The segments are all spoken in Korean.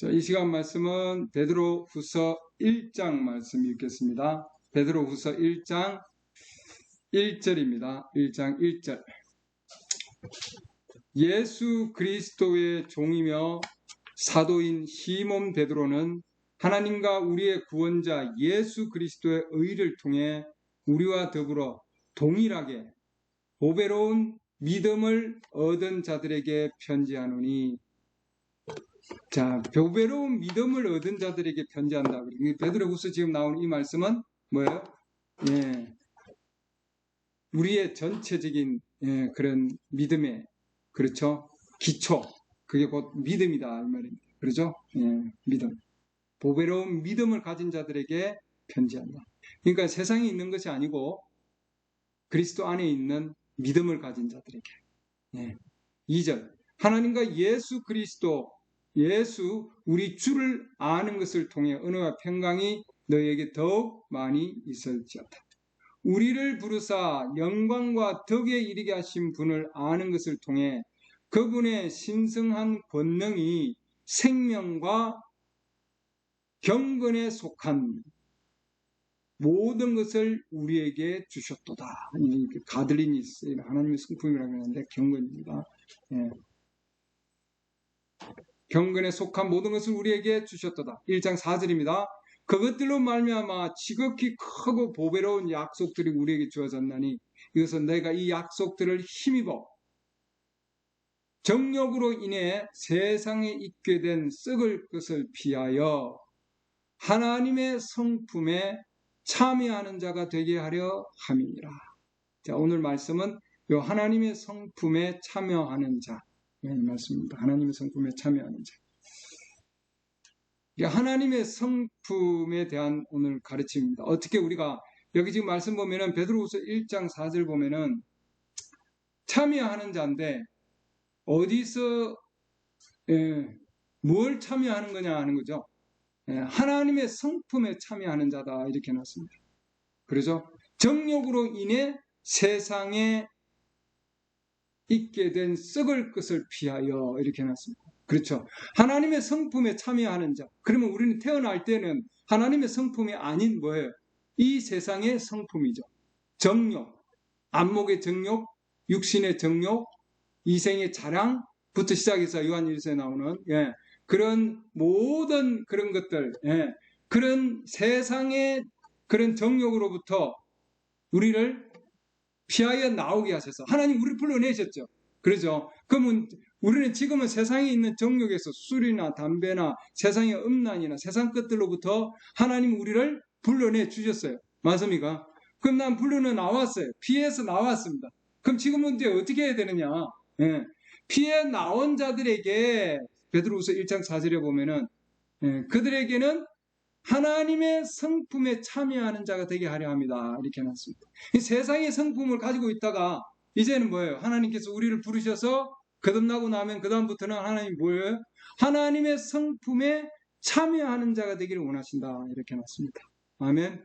자, 이 시간 말씀은 베드로후서 1장 말씀 읽겠습니다. 베드로후서 1장 1절입니다. 1장 1절. 예수 그리스도의 종이며 사도인 시몬 베드로는 하나님과 우리의 구원자 예수 그리스도의 의를 통해 우리와 더불어 동일하게 보배로운 믿음을 얻은 자들에게 편지하노니. 자, 보배로운 믿음을 얻은 자들에게 편지한다. 베드로후서 지금 나온 이 말씀은 뭐예요? 예, 우리의 전체적인 그런 믿음의, 그렇죠? 기초, 그게 곧 믿음이다 이 말입니다. 그렇죠? 믿음. 보배로운 믿음을 가진 자들에게 편지한다. 그러니까 세상에 있는 것이 아니고 그리스도 안에 있는 믿음을 가진 자들에게. 2절. 하나님과 예수 그리스도, 예수 우리 주를 아는 것을 통해 은혜와 평강이 너희에게 더욱 많이 있을지어다. 우리를 부르사 영광과 덕에 이르게 하신 분을 아는 것을 통해 그분의 신성한 권능이 생명과 경건에 속한 모든 것을 우리에게 주셨도다. 가들리니스, 하나님의 성품이라고 하는데 경건입니다. 경건에 속한 모든 것을 우리에게 주셨도다. 1장 4절입니다. 그것들로 말미암아 지극히 크고 보배로운 약속들이 우리에게 주어졌나니 이것은 내가 이 약속들을 힘입어 정욕으로 인해 세상에 있게 된 썩을 것을 피하여 하나님의 성품에 참여하는 자가 되게 하려 함이니라. 자, 오늘 말씀은 요 하나님의 성품에 참여하는 자 말씀입니다. 하나님의 성품에 참여하는 자. 하나님의 성품에 대한 오늘 가르침입니다. 어떻게 우리가 여기 지금 말씀 보면은 베드로후서 1장 4절 보면은 참여하는 자인데 어디서 뭘 참여하는 거냐 하는 거죠. 하나님의 성품에 참여하는 자다 이렇게 놨습니다. 그래서 정욕으로 인해 세상에 있게 된 썩을 것을 피하여 이렇게 놨습니다. 그렇죠. 하나님의 성품에 참여하는 자. 그러면 우리는 태어날 때는 하나님의 성품이 아닌 뭐예요? 이 세상의 성품이죠. 정욕, 안목의 정욕, 육신의 정욕, 이생의 자랑부터 시작해서 요한 1서에 나오는 그런 모든 그런 것들, 그런 세상의 그런 정욕으로부터 우리를 피하여 나오게 하셔서 하나님 우리를 불러내셨죠. 그렇죠. 그러면 우리는 지금은 세상에 있는 정욕에서 술이나 담배나 세상의 음란이나 세상 것들로부터 하나님 우리를 불러내 주셨어요. 맞습니까? 그럼 난 불러내 나왔어요. 피해서 나왔습니다. 그럼 지금은 이제 어떻게 해야 되느냐? 피해 나온 자들에게 베드로후서 1장 4절에 보면은 그들에게는 하나님의 성품에 참여하는 자가 되게 하려 합니다. 이렇게 해놨습니다. 이 세상의 성품을 가지고 있다가 이제는 뭐예요? 하나님께서 우리를 부르셔서 거듭나고 나면 그 다음부터는 하나님 뭐예요? 하나님의 성품에 참여하는 자가 되기를 원하신다. 이렇게 해놨습니다. 아멘.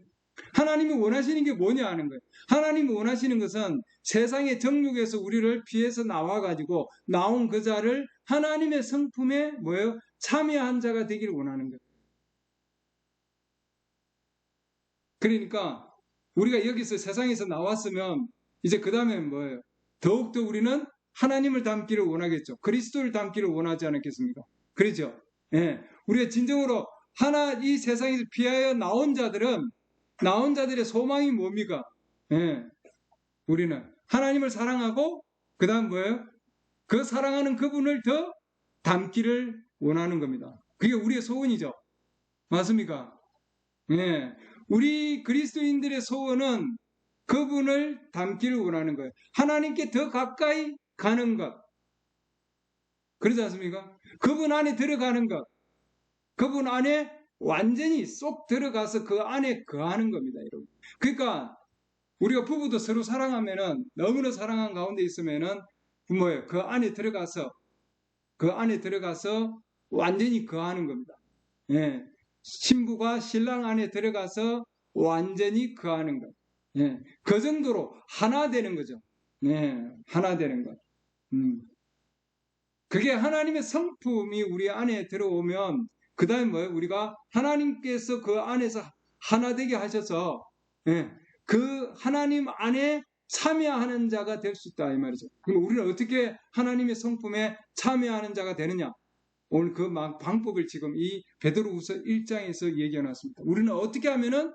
하나님이 원하시는 게 뭐냐 하는 거예요. 하나님이 원하시는 것은 세상의 정욕에서 우리를 피해서 나와가지고 나온 그 자를 하나님의 성품에 뭐예요? 참여한 자가 되기를 원하는 거예요. 그러니까 우리가 여기서 세상에서 나왔으면 이제 그 다음엔 뭐예요? 더욱더 우리는 하나님을 닮기를 원하겠죠. 그리스도를 닮기를 원하지 않겠습니까? 그렇죠? 우리가 진정으로 이 세상에서 피하여 나온 자들의 소망이 뭡니까? 우리는 하나님을 사랑하고 그 다음 뭐예요? 그 사랑하는 그분을 더 닮기를 원하는 겁니다. 그게 우리의 소원이죠. 맞습니까? 우리 그리스도인들의 소원은 그분을 닮기를 원하는 거예요. 하나님께 더 가까이 가는 것. 그렇지 않습니까? 그분 안에 들어가는 것. 그분 안에 완전히 쏙 들어가서 그 안에 거하는 겁니다, 여러분. 그러니까 우리가 부부도 서로 사랑하면은 너무나 사랑한 가운데 있으면은 뭐예요? 그 안에 들어가서 완전히 거하는 겁니다. 신부가 신랑 안에 들어가서 완전히 거하는 것. 그 정도로 하나 되는 거죠. 하나 되는 것. 그게 하나님의 성품이 우리 안에 들어오면 그 다음에 뭐예요? 우리가 하나님께서 그 안에서 하나 되게 하셔서 예, 그 하나님 안에 참여하는 자가 될 수 있다 이 말이죠. 그럼 우리는 어떻게 하나님의 성품에 참여하는 자가 되느냐? 오늘 그 방법을 지금 이 베드로후서 1장에서 얘기해 놨습니다. 우리는 어떻게 하면은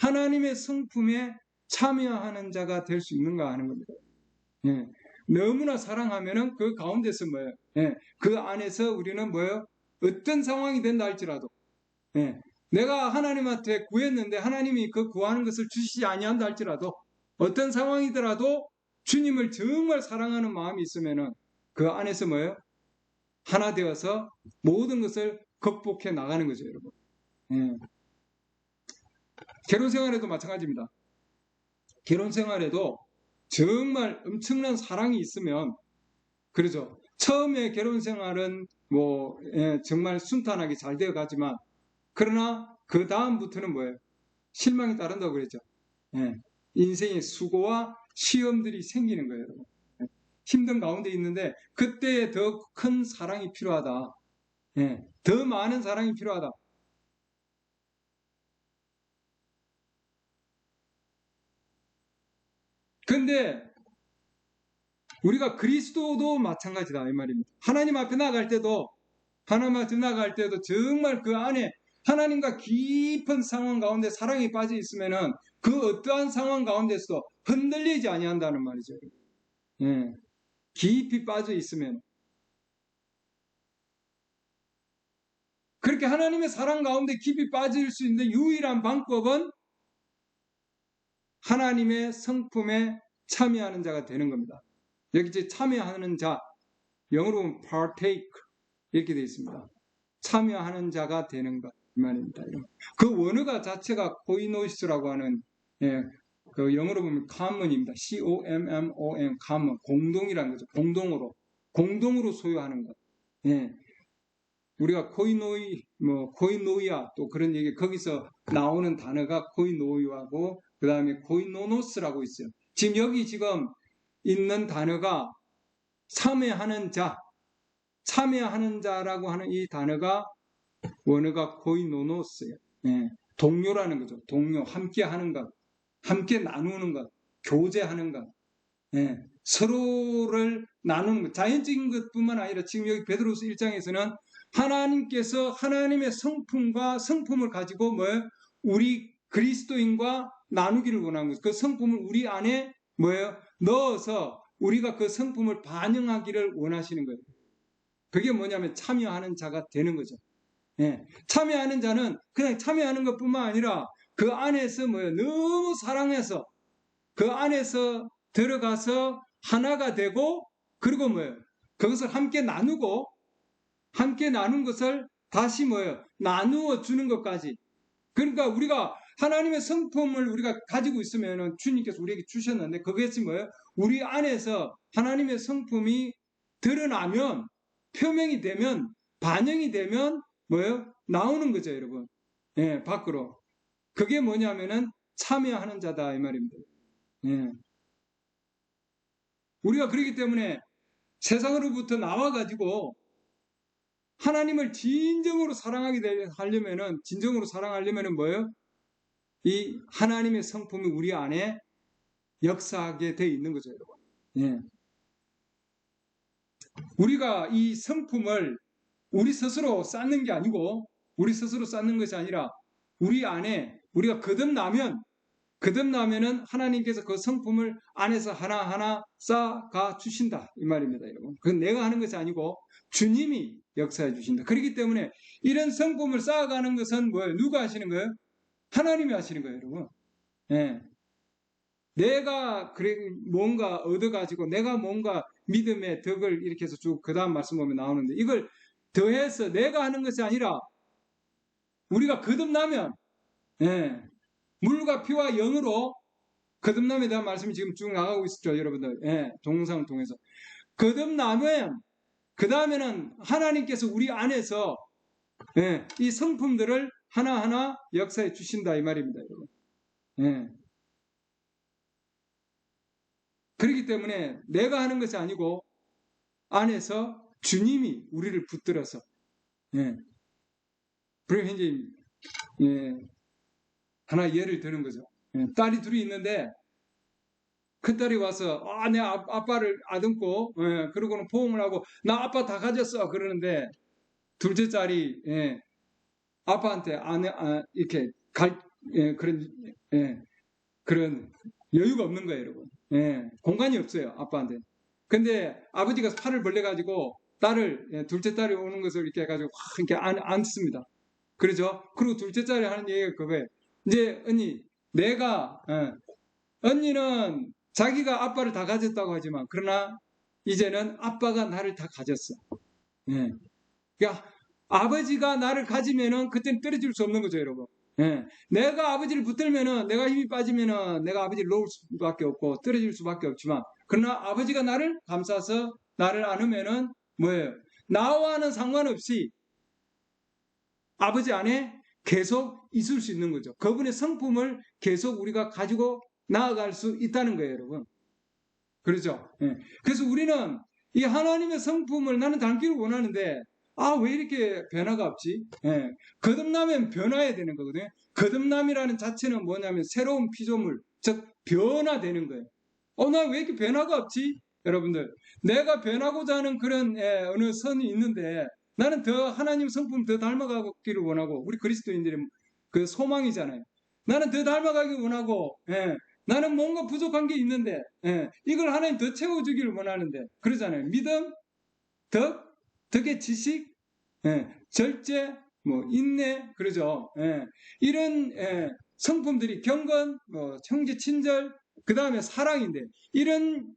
하나님의 성품에 참여하는 자가 될 수 있는가 하는 겁니다. 예. 너무나 사랑하면은 그 가운데서 뭐예요? 예. 그 안에서 우리는 뭐예요? 어떤 상황이 된다 할지라도 예. 내가 하나님한테 구했는데 하나님이 그 구하는 것을 주시지 아니한다 할지라도 어떤 상황이더라도 주님을 정말 사랑하는 마음이 있으면은 그 안에서 뭐예요? 하나 되어서 모든 것을 극복해 나가는 거죠, 여러분. 예. 결혼 생활에도 마찬가지입니다. 결혼 생활에도 정말 엄청난 사랑이 있으면, 그러죠. 처음에 결혼 생활은 뭐, 정말 순탄하게 잘 되어 가지만, 그러나 그 다음부터는 뭐예요? 실망이 따른다고 그랬죠. 예. 인생의 수고와 시험들이 생기는 거예요, 여러분. 힘든 가운데 있는데, 그때에 더 큰 사랑이 필요하다. 예. 더 많은 사랑이 필요하다. 근데 우리가 그리스도도 마찬가지다 이 말입니다. 하나님 앞에 나갈 때도 하나님 앞에 나갈 때도 정말 그 안에 하나님과 깊은 상황 가운데 사랑이 빠져 있으면은 그 어떠한 상황 가운데서도 흔들리지 아니한다는 말이죠. 예. 깊이 빠져 있으면 그렇게 하나님의 사랑 가운데 깊이 빠질 수 있는 유일한 방법은 하나님의 성품에 참여하는 자가 되는 겁니다. 여기 이제 참여하는 자, 영어로 보면 partake 이렇게 되어 있습니다. 참여하는 자가 되는 것 이 말입니다. 그 원어가 자체가 코이노시스라고 하는 예, 그 영어로 보면 common입니다. C-O-M-M-O-N common 공동이라는 거죠. 공동으로 소유하는 것. 예. 우리가 코이노이아 또 그런 얘기 거기서 나오는 단어가 코이노이아고 그 다음에 코이노노스라고 있어요. 지금 여기 지금 있는 단어가 참여하는 자라고 하는 이 단어가 원어가 코이노노스예요. 예, 동료라는 거죠. 동료, 함께 하는 것, 함께 나누는 것, 교제하는 것, 예, 서로를 나누는 것. 자연적인 것뿐만 아니라 지금 여기 베드로서 1장에서는 하나님께서 하나님의 성품과 성품을 가지고 우리 그리스도인과 나누기를 원하는 거죠. 그 성품을 우리 안에 넣어서 우리가 그 성품을 반영하기를 원하시는 거예요. 그게 뭐냐면 참여하는 자가 되는 거죠. 예, 참여하는 자는 그냥 참여하는 것뿐만 아니라 그 안에서 너무 사랑해서 그 안에서 들어가서 하나가 되고 그리고 그것을 함께 나누고 함께 나눈 것을 다시 나누어 주는 것까지. 그러니까 우리가 하나님의 성품을 우리가 가지고 있으면 주님께서 우리에게 주셨는데 그것이 우리 안에서 하나님의 성품이 드러나면 표명이 되면 반영이 되면 나오는 거죠, 여러분. 예, 밖으로. 그게 뭐냐면은 참여하는 자다 이 말입니다. 예. 우리가 그렇기 때문에 세상으로부터 나와가지고 하나님을 진정으로 하려면은 진정으로 사랑하려면은 이 하나님의 성품이 우리 안에 역사하게 돼 있는 거죠, 여러분. 예. 우리가 이 성품을 우리 스스로 쌓는 게 아니고 우리 스스로 쌓는 것이 아니라 우리 안에 우리가 거듭나면은 하나님께서 그 성품을 안에서 하나하나 쌓아가 주신다 이 말입니다, 여러분. 그건 내가 하는 것이 아니고 주님이 역사해 주신다. 그렇기 때문에 이런 성품을 쌓아가는 것은 누가 하시는 거예요? 하나님이 하시는 거예요, 여러분. 예. 내가 뭔가 얻어가지고 내가 뭔가 믿음의 덕을 이렇게 해서 쭉 그 다음 말씀 보면 나오는데 이걸 더해서 내가 하는 것이 아니라 우리가 거듭나면 예, 물과 피와 영으로 거듭남에 대한 말씀이 지금 쭉 나가고 있었죠, 여러분들. 예, 동영상을 통해서 거듭나면 그 다음에는 하나님께서 우리 안에서 예, 이 성품들을 하나하나 역사해 주신다 이 말입니다, 여러분. 예. 그렇기 때문에 내가 하는 것이 아니고 안에서 주님이 우리를 붙들어서 예, 그리고 이제 예, 하나 예를 드는 거죠. 예, 딸이 둘이 있는데 큰 딸이 와서 내 아빠를 아듬고 그러고는 포옹을 하고 나 아빠 다 가졌어 그러는데 둘째 딸이 아빠한테 이렇게 그런 예, 그런 여유가 없는 거예요, 여러분. 공간이 없어요, 아빠한테. 근데 아버지가 팔을 벌려가지고 둘째 딸이 오는 것을 이렇게 해가지고 확 이렇게 안습니다. 그러죠? 그리고 둘째 딸이 하는 얘기가 그거예요. 이제 언니는 자기가 아빠를 다 가졌다고 하지만, 그러나 이제는 아빠가 나를 다 가졌어. 예. 그러니까 아버지가 나를 가지면은 그때는 떨어질 수 없는 거죠, 여러분. 내가 아버지를 붙들면은 내가 힘이 빠지면은 내가 아버지를 놓을 수밖에 없고 떨어질 수밖에 없지만, 그러나 아버지가 나를 감싸서 나를 안으면은 뭐예요? 나와는 상관없이 아버지 안에 계속 있을 수 있는 거죠. 그분의 성품을 계속 우리가 가지고 나아갈 수 있다는 거예요, 여러분. 그렇죠? 그래서 우리는 이 하나님의 성품을 나는 닮기를 원하는데 왜 이렇게 변화가 없지? 거듭나면 변화해야 되는 거거든요. 거듭남이라는 자체는 뭐냐면 새로운 피조물, 즉 변화되는 거예요. 나 왜 이렇게 변화가 없지? 여러분들, 내가 변하고자 하는 그런 어느 선이 있는데 나는 더 하나님 성품 더 닮아가기를 원하고, 우리 그리스도인들의 그 소망이잖아요. 나는 더 닮아가기 원하고, 나는 뭔가 부족한 게 있는데, 이걸 하나님 더 채워주기를 원하는데, 그러잖아요. 믿음, 덕의 지식, 절제, 인내, 그러죠. 이런 성품들이 경건, 형제 친절, 그 다음에 사랑인데, 이런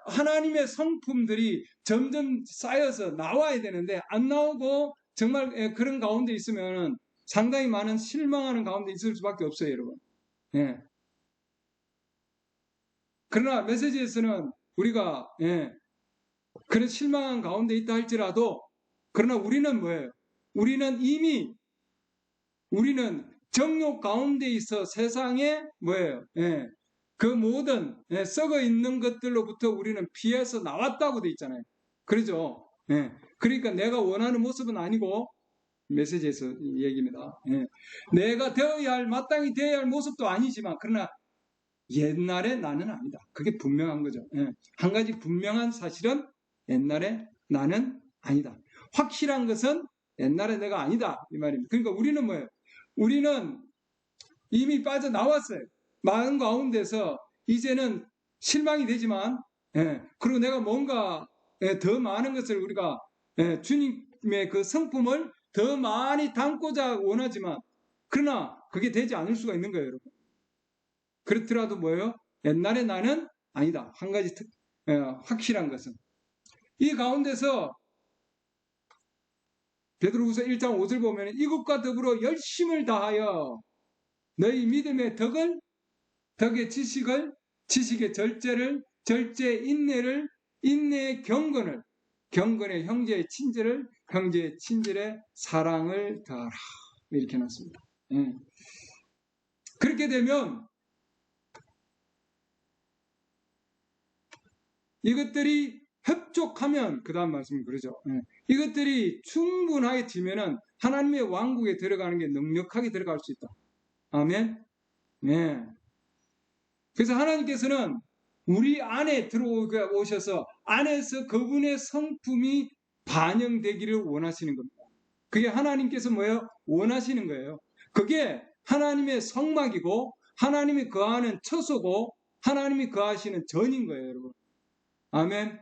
하나님의 성품들이 점점 쌓여서 나와야 되는데 안 나오고 정말 그런 가운데 있으면 상당히 많은 실망하는 가운데 있을 수밖에 없어요, 여러분. 그러나 메시지에서는 우리가 그런 실망한 가운데 있다 할지라도, 그러나 우리는 뭐예요? 우리는 정욕 가운데 있어 세상에 뭐예요? 그 모든 썩어 있는 것들로부터 우리는 피해서 나왔다고 돼 있잖아요. 그러죠? 그러니까 내가 원하는 모습은 아니고, 메시지에서 얘기입니다. 내가 마땅히 되어야 할 모습도 아니지만, 그러나 옛날에 나는 아니다. 그게 분명한 거죠. 한 가지 분명한 사실은 옛날에 나는 아니다. 확실한 것은 옛날에 내가 아니다. 이 말입니다. 그러니까 우리는 뭐예요? 우리는 이미 빠져나왔어요. 마음 가운데서 이제는 실망이 되지만, 그리고 내가 뭔가 더 많은 것을 우리가 주님의 그 성품을 더 많이 담고자 원하지만, 그러나 그게 되지 않을 수가 있는 거예요, 여러분. 그렇더라도 뭐예요? 옛날에 나는 아니다. 한 가지 확실한 것은 이 가운데서 베드로후서 1장 5절 보면 이것과 더불어 열심을 다하여 너희 믿음의 덕의 지식의 절제를, 절제의 인내를, 인내의 경건의 형제의 친절을, 형제의 친절의 사랑을 더하라. 이렇게 놨습니다. 그렇게 되면 이것들이 협족하면, 그 다음 말씀은 그러죠. 이것들이 충분하게 지면은 하나님의 왕국에 들어가는 게 넉넉하게 들어갈 수 있다. 아멘. 그래서 하나님께서는 우리 안에 들어오셔서 안에서 그분의 성품이 반영되기를 원하시는 겁니다. 그게 하나님께서 뭐예요? 원하시는 거예요. 그게 하나님의 성막이고 하나님이 거하는 처소고 하나님이 거하시는 전인 거예요, 여러분. 아멘.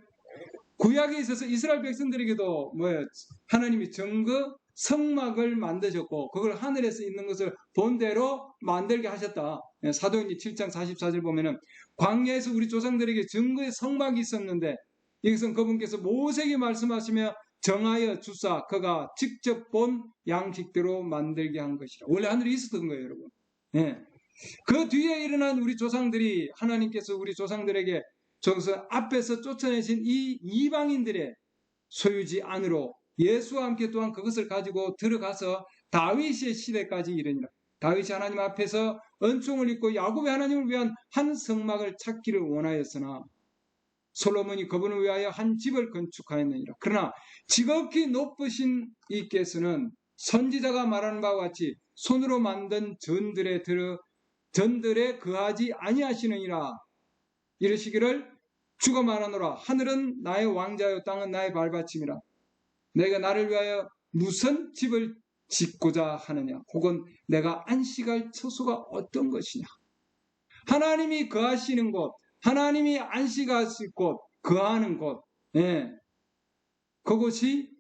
구약에 있어서 이스라엘 백성들에게도 뭐예요? 하나님이 정거 성막을 만드셨고 그걸 하늘에서 있는 것을 본대로 만들게 하셨다. 사도행전 7장 44절 보면은 광야에서 우리 조상들에게 증거의 성막이 있었는데 이것은 그분께서 모세에게 말씀하시며 정하여 주사 그가 직접 본 양식대로 만들게 한 것이라. 원래 하늘에 있었던 거예요, 여러분. 그 뒤에 일어난 우리 조상들이 하나님께서 우리 조상들에게 저기서 앞에서 쫓아내신 이 이방인들의 소유지 안으로 예수와 함께 또한 그것을 가지고 들어가서 다윗의 시대까지 이르니라. 다윗이 하나님 앞에서 은총을 입고 야곱의 하나님을 위한 한 성막을 찾기를 원하였으나 솔로몬이 그분을 위하여 한 집을 건축하였느니라. 그러나 지극히 높으신 이께서는 선지자가 말하는 바와 같이 손으로 만든 전들에 거하지 아니하시느니라. 이르시기를 주가 말하노라. 하늘은 나의 왕자요 땅은 나의 발받침이라. 내가 나를 위하여 무슨 집을 짓고자 하느냐. 혹은 내가 안식할 처소가 어떤 것이냐. 하나님이 거하시는 곳, 하나님이 안식하실 곳, 거하는 곳, 그것이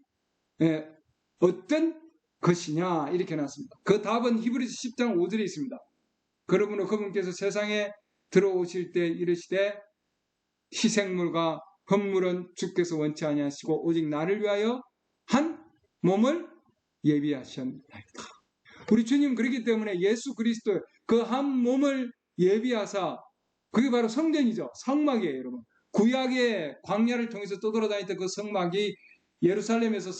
어떤 것이냐 이렇게 나왔습니다. 그 답은 히브리서 10장 5절에 있습니다. 그러므로 그분께서 세상에 들어오실 때 이르시되 희생물과 헌물은 주께서 원치 아니하시고 오직 나를 위하여 한 몸을 예비하셨나이다. 우리 주님 그렇기 때문에 예수 그리스도 그 한 몸을 예비하사, 그게 바로 성전이죠. 성막이에요, 여러분. 구약의 광야를 통해서 떠돌아다니던 그 성막이 예루살렘에서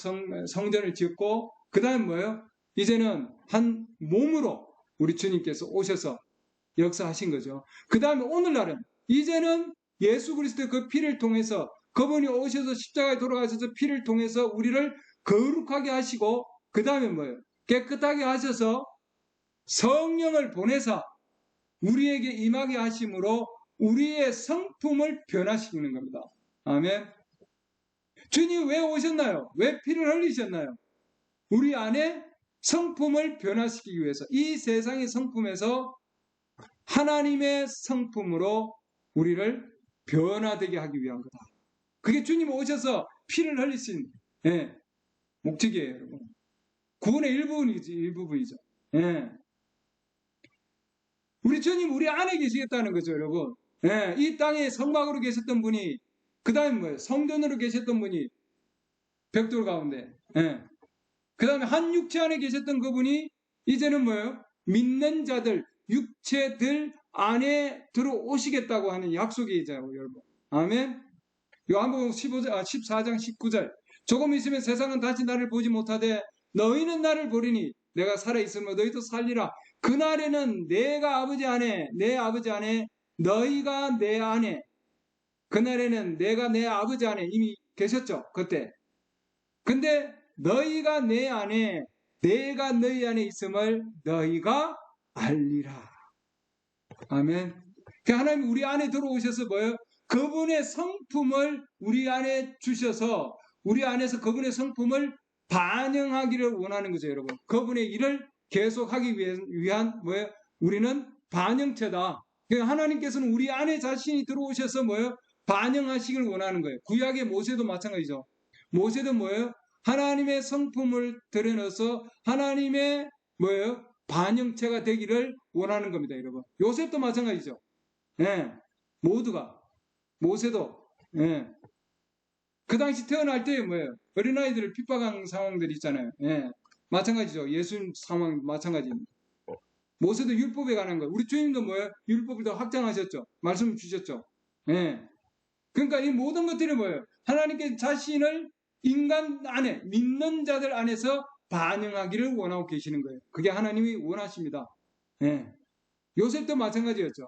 성전을 지었고, 그 다음 뭐예요? 이제는 한 몸으로 우리 주님께서 오셔서 역사하신 거죠. 그 다음에 오늘날은 이제는 예수 그리스도의 그 피를 통해서, 그분이 오셔서 십자가에 돌아가셔서 피를 통해서 우리를 거룩하게 하시고, 그 다음에 뭐예요? 깨끗하게 하셔서 성령을 보내사 우리에게 임하게 하심으로 우리의 성품을 변화시키는 겁니다. 아멘. 주님 왜 오셨나요? 왜 피를 흘리셨나요? 우리 안에 성품을 변화시키기 위해서, 이 세상의 성품에서 하나님의 성품으로 우리를 변화되게 하기 위한 거다. 그게 주님 오셔서 피를 흘리신 목적이에요, 여러분. 구원의 일부분이죠. 우리 주님 우리 안에 계시겠다는 거죠, 여러분. 이 땅에 성막으로 계셨던 분이, 그 다음에 뭐예요? 성전으로 계셨던 분이 벽돌 가운데, 그 다음에 한 육체 안에 계셨던 그분이 이제는 뭐예요? 믿는 자들, 육체들 안에 들어오시겠다고 하는 약속이잖아요, 여러분. 아멘. 요한복음 14장 19절. 조금 있으면 세상은 다시 나를 보지 못하되 너희는 나를 보리니 내가 살아있으면 너희도 살리라. 그날에는 내가 아버지 안에, 내 아버지 안에, 너희가 내 안에, 그날에는 내가 내 아버지 안에 이미 계셨죠, 그때. 근데 너희가 내 안에, 내가 너희 안에 있음을 너희가 알리라. 아멘. 하나님 우리 안에 들어오셔서 뭐예요? 그분의 성품을 우리 안에 주셔서 우리 안에서 그분의 성품을 반영하기를 원하는 거죠, 여러분. 그분의 일을 계속하기 위한 뭐예요? 우리는 반영체다. 하나님께서는 우리 안에 자신이 들어오셔서 뭐예요? 반영하시길 원하는 거예요. 구약의 모세도 마찬가지죠. 모세도 뭐예요? 하나님의 성품을 드러내서 하나님의 뭐예요? 반영체가 되기를 원하는 겁니다, 여러분. 요셉도 마찬가지죠. 모두가, 모세도, 그 당시 태어날 때 뭐예요? 어린아이들을 핍박한 상황들이 있잖아요. 마찬가지죠. 예수님 상황 마찬가지입니다. 모세도 율법에 관한 거예요. 우리 주님도 뭐예요? 율법을 더 확장하셨죠. 말씀 주셨죠. 그러니까 이 모든 것들이 뭐예요? 하나님께 자신을 인간 안에, 믿는 자들 안에서 반영하기를 원하고 계시는 거예요. 그게 하나님이 원하십니다. 요셉도 마찬가지였죠.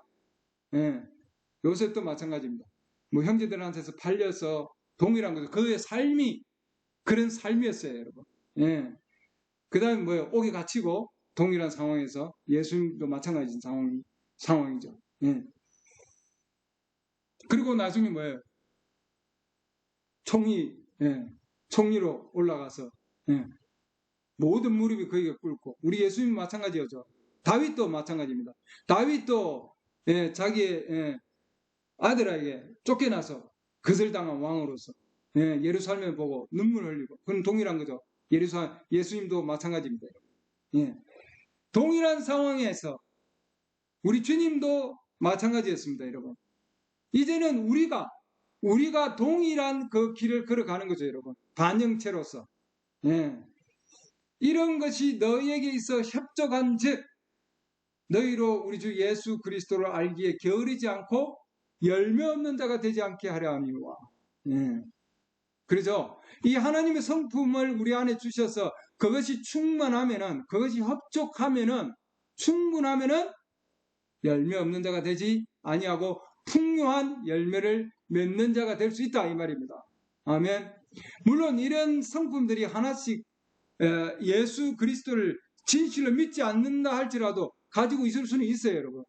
요셉도 마찬가지입니다. 뭐 형제들한테서 팔려서 동일한 거죠. 그의 삶이 그런 삶이었어요, 여러분. 그 다음에 뭐예요? 옥에 갇히고 동일한 상황에서 예수님도 마찬가지 상황이죠. 그리고 나중에 뭐예요? 총리로 올라가서 모든 무릎이 그에게 꿇고, 우리 예수님 마찬가지였죠. 다윗도 마찬가지입니다. 다윗도 자기의 아들에게 쫓겨나서 거절당한 왕으로서 예루살렘을 보고 눈물 흘리고, 그건 동일한 거죠. 예수님도 마찬가지입니다. 동일한 상황에서 우리 주님도 마찬가지였습니다, 여러분. 이제는 우리가 동일한 그 길을 걸어가는 거죠, 여러분. 반영체로서. 이런 것이 너희에게 있어 협족한 즉 너희로 우리 주 예수 그리스도를 알기에 게으르지 않고 열매 없는 자가 되지 않게 하려 함이와. 그렇죠? 이 하나님의 성품을 우리 안에 주셔서 그것이 충만하면은, 그것이 협족하면은, 충분하면은 열매 없는 자가 되지 아니하고 풍요한 열매를 맺는 자가 될 수 있다, 이 말입니다. 아멘. 물론 이런 성품들이 하나씩 예수 그리스도를 진실로 믿지 않는다 할지라도 가지고 있을 수는 있어요, 여러분.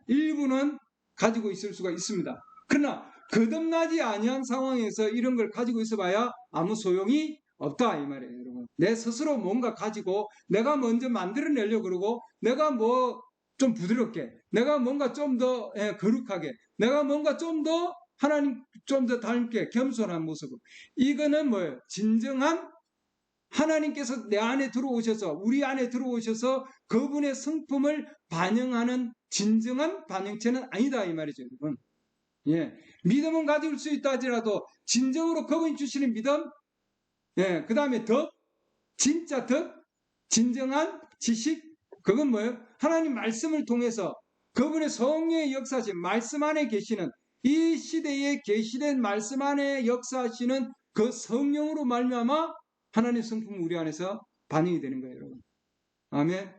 일부는 가지고 있을 수가 있습니다. 그러나 거듭나지 아니한 상황에서 이런 걸 가지고 있어봐야 아무 소용이 없다 이 말이에요, 여러분. 내 스스로 뭔가 가지고 내가 먼저 만들어내려고 그러고 내가 뭐 좀 부드럽게, 내가 뭔가 좀 더 거룩하게, 내가 뭔가 좀 더 하나님 좀 더 닮게 겸손한 모습으로, 이거는 뭐예요? 진정한 하나님께서 내 안에 들어오셔서 우리 안에 들어오셔서 그분의 성품을 반영하는 진정한 반영체는 아니다 이 말이죠, 여러분. 믿음은 가질 수 있다 하더라도 진정으로 그분이 주시는 믿음, 그 다음에 덕, 진짜 덕, 진정한 지식, 그건 뭐예요? 하나님 말씀을 통해서 그분의 성령의 역사하신 말씀 안에 계시는, 이 시대에 계시된 말씀 안에 역사하시는 그 성령으로 말미암아 하나님의 성품이 우리 안에서 반영이 되는 거예요, 여러분. 아멘.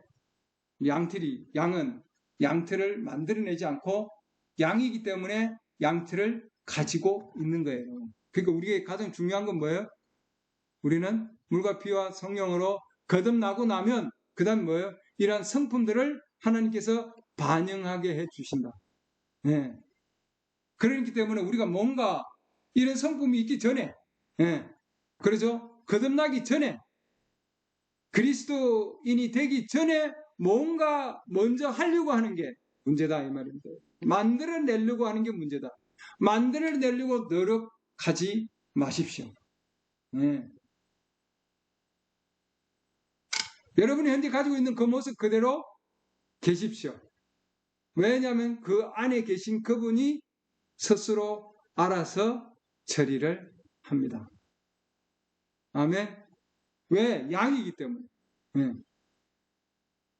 양은 양틀을 만들어내지 않고 양이기 때문에 양틀을 가지고 있는 거예요. 그러니까 우리에게 가장 중요한 건 뭐예요? 우리는 물과 피와 성령으로 거듭나고 나면 그 다음 뭐예요? 이러한 성품들을 하나님께서 반영하게 해주신다. 그렇기 때문에 우리가 뭔가 이런 성품이 있기 전에, 그러죠? 거듭나기 전에, 그리스도인이 되기 전에 뭔가 먼저 하려고 하는 게 문제다 이 말입니다. 만들어내려고 하는 게 문제다. 만들어내려고 노력하지 마십시오. 여러분이 현재 가지고 있는 그 모습 그대로 계십시오. 왜냐하면 그 안에 계신 그분이 스스로 알아서 처리를 합니다. 아멘. 왜? 양이기 때문에.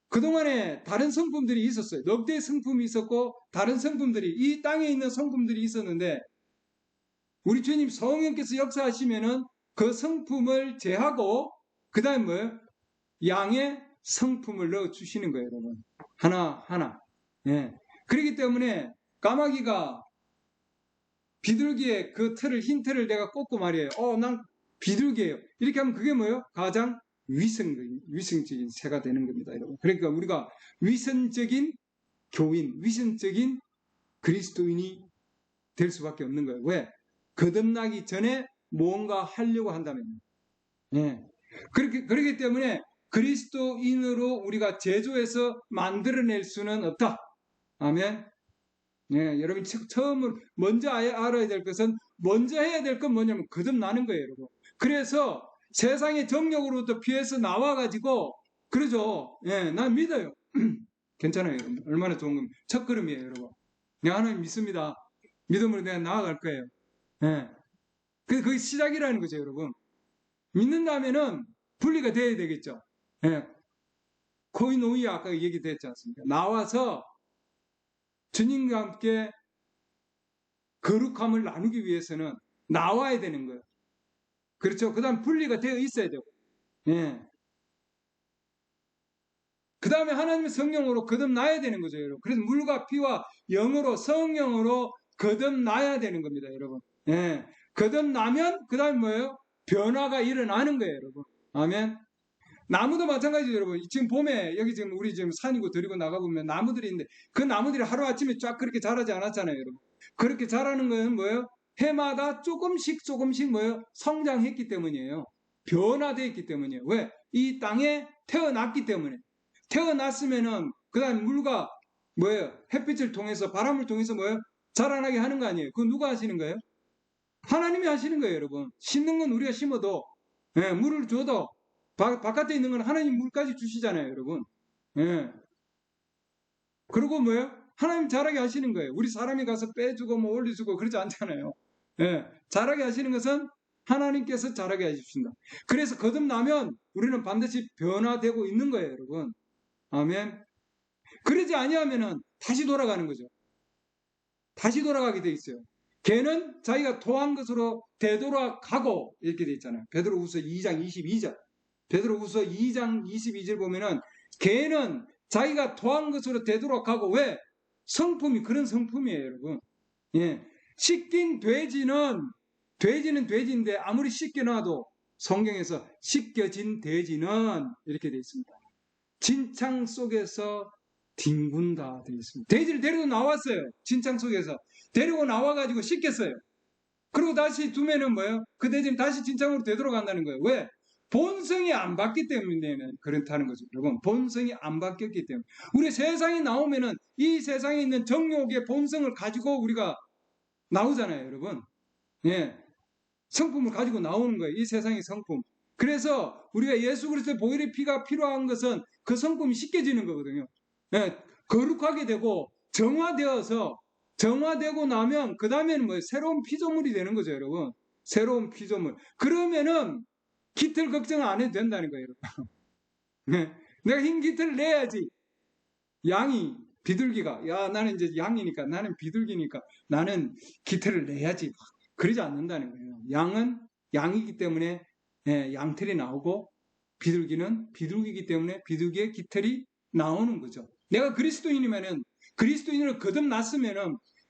그동안에 다른 성품들이 있었어요. 넉대의 성품이 있었고 다른 성품들이, 이 땅에 있는 성품들이 있었는데 우리 주님 성령께서 역사하시면은 그 성품을 제하고 그 다음에 뭐예요? 양의 성품을 넣어주시는 거예요, 여러분. 하나하나. 그렇기 때문에 까마귀가 비둘기의 그 틀을, 흰 틀을 내가 꽂고 말이에요. 난 비둘기예요. 이렇게 하면 그게 뭐예요? 가장 위성적인 새가 되는 겁니다, 여러분. 그러니까 우리가 위선적인 교인, 위선적인 그리스도인이 될 수밖에 없는 거예요. 왜? 거듭나기 전에 뭔가 하려고 한다면. 그렇기 때문에 그리스도인으로 우리가 제조해서 만들어낼 수는 없다. 아멘. 여러분 처음으로 먼저 알아야 될 것은, 먼저 해야 될 건 뭐냐면 거듭나는 거예요, 여러분. 그래서 세상의 정욕으로부터 피해서 나와가지고, 그러죠. 난 믿어요. 괜찮아요, 여러분. 얼마나 좋은 겁니다. 첫 걸음이에요, 여러분. 내가 하나님 믿습니다. 믿음으로 내가 나아갈 거예요. 그게 시작이라는 거죠, 여러분. 믿는다면은 분리가 돼야 되겠죠. 코이노이아 아까 얘기됐지 않습니까? 나와서 주님과 함께 거룩함을 나누기 위해서는 나와야 되는 거예요. 그렇죠? 그 다음 분리가 되어 있어야 되고. 그 다음에 하나님의 성령으로 거듭나야 되는 거죠, 여러분. 그래서 물과 피와 영으로, 성령으로 거듭나야 되는 겁니다, 여러분. 거듭나면 그 다음에 뭐예요? 변화가 일어나는 거예요, 여러분. 아멘. 나무도 마찬가지죠, 여러분. 지금 봄에 여기 지금 우리 지금 산이고 들이고 나가보면 나무들이 있는데 그 나무들이 하루아침에 쫙 그렇게 자라지 않았잖아요, 여러분. 그렇게 자라는 거는 뭐예요? 해마다 조금씩 뭐예요? 성장했기 때문이에요. 변화되었기 때문이에요. 왜? 이 땅에 태어났기 때문에. 태어났으면은 그 다음 물과 뭐예요? 햇빛을 통해서, 바람을 통해서 뭐예요? 자라나게 하는 거 아니에요? 그건 누가 하시는 거예요? 하나님이 하시는 거예요, 여러분. 심는 건 우리가 심어도, 물을 줘도 바깥에 있는 건 하나님 물까지 주시잖아요, 여러분. 그리고 뭐예요? 하나님 자라게 하시는 거예요. 우리 사람이 가서 빼주고 뭐 올려주고 그러지 않잖아요. 자라게 하시는 것은 하나님께서 자라게 해주신다. 그래서 거듭나면 우리는 반드시 변화되고 있는 거예요, 여러분. 아멘. 그러지 아니하면은 다시 돌아가는 거죠. 다시 돌아가게 돼 있어요. 걔는 자기가 토한 것으로 되돌아가고 이렇게 돼 있잖아요. 베드로후서 2장 22절. 베드로후서 2장 22절 보면은 걔는 자기가 토한 것으로 되돌아가고, 왜? 성품이 그런 성품이에요, 여러분. 씻긴 돼지는 돼지인데 아무리 씻겨놔도 성경에서 씻겨진 돼지는 이렇게 되어 있습니다. 진창 속에서 뒹군다 되어 있습니다. 돼지를 데리고 나왔어요. 진창 속에서. 데리고 나와가지고 씻겼어요. 그리고 다시 두면은 뭐예요? 그 돼지는 다시 진창으로 되돌아간다는 거예요. 왜? 본성이 안 바뀌기 때문에 그렇다는 거죠. 여러분, 본성이 안 바뀌었기 때문에. 우리 세상에 나오면은 이 세상에 있는 정욕의 본성을 가지고 우리가 나오잖아요, 여러분. 예. 성품을 가지고 나오는 거예요. 이 세상의 성품. 그래서 우리가 예수 그리스도의 보혈의 피가 필요한 것은 그 성품이 씻겨지는 거거든요. 예. 거룩하게 되고 정화되고 나면 그 다음에는 뭐 새로운 피조물이 되는 거죠, 여러분. 새로운 피조물. 그러면은 깃털 걱정 안 해도 된다는 거예요, 여러분. 네. 내가 흰 깃털을 내야지. 양이 비둘기가 나는 이제 양이니까 나는 비둘기니까 나는 깃털을 내야지. 그러지 않는다는 거예요. 양은 양이기 때문에 양털이 나오고 비둘기는 비둘기이기 때문에 비둘기의 깃털이 나오는 거죠. 내가 그리스도인이면은 그리스도인으로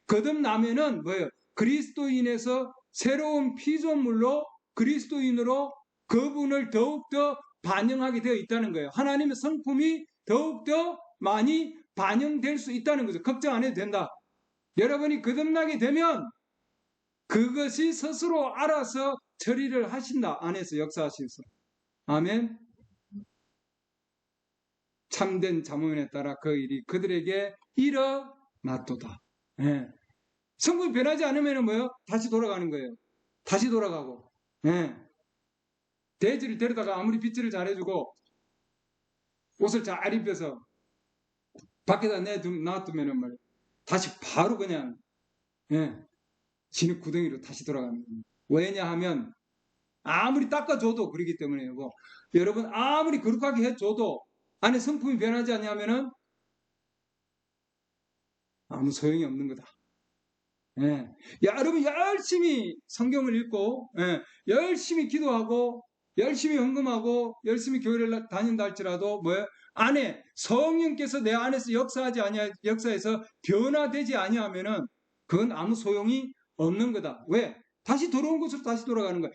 거듭나면은 뭐예요? 그리스도인에서 새로운 피조물로 그리스도인으로 그분을 더욱더 반영하게 되어 있다는 거예요. 하나님의 성품이 더욱더 많이 반영될 수 있다는 거죠. 걱정 안 해도 된다. 여러분이 거듭나게 되면 그것이 스스로 알아서 처리를 하신다. 안에서 역사하셔서. 아멘. 참된 자문에 따라 그 일이 그들에게 일어났도다. 예. 성품이 변하지 않으면 뭐예요? 다시 돌아가는 거예요. 다시 돌아가고. 예. 돼지를 데려다가 아무리 빗질을 잘해주고 옷을 잘 입혀서 밖에다 놔두면은 말이에요. 다시 바로 그냥 진흙 구덩이로 다시 돌아가는 거예요. 왜냐하면 아무리 닦아줘도 그러기 때문에요. 여러분 아무리 거룩하게 해줘도 안에 성품이 변하지 않냐면은 아무 소용이 없는 거다. 예. 여러분 열심히 성경을 읽고 열심히 기도하고 열심히 헌금하고 열심히 교회를 다닌다 할지라도 뭐예요? 안에 성령께서 내 안에서 역사해서 변화되지 아니하면은 그건 아무 소용이 없는 거다. 왜? 다시 들어온 곳으로 다시 돌아가는 거예요.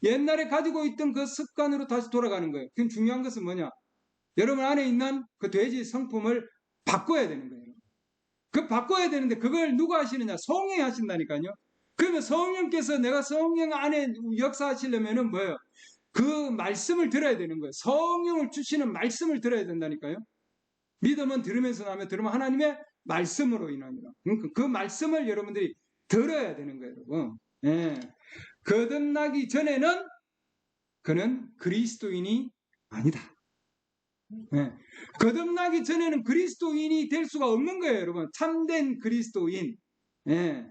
옛날에 가지고 있던 그 습관으로 다시 돌아가는 거예요. 그럼 중요한 것은 뭐냐? 여러분 안에 있는 그 돼지 성품을 바꿔야 되는 거예요. 그 바꿔야 되는데 그걸 누가 하시느냐? 성령이 하신다니까요. 그러면 성령께서 내가 성령 안에 역사하시려면은 뭐예요? 그 말씀을 들어야 되는 거예요. 성령을 주시는 말씀을 들어야 된다니까요. 믿음은 들으면서 나면 들으면 하나님의 말씀으로 인합니다. 그 말씀을 여러분들이 들어야 되는 거예요, 여러분. 예. 거듭나기 전에는 그는 그리스도인이 아니다. 예. 거듭나기 전에는 그리스도인이 될 수가 없는 거예요, 여러분. 참된 그리스도인. 예.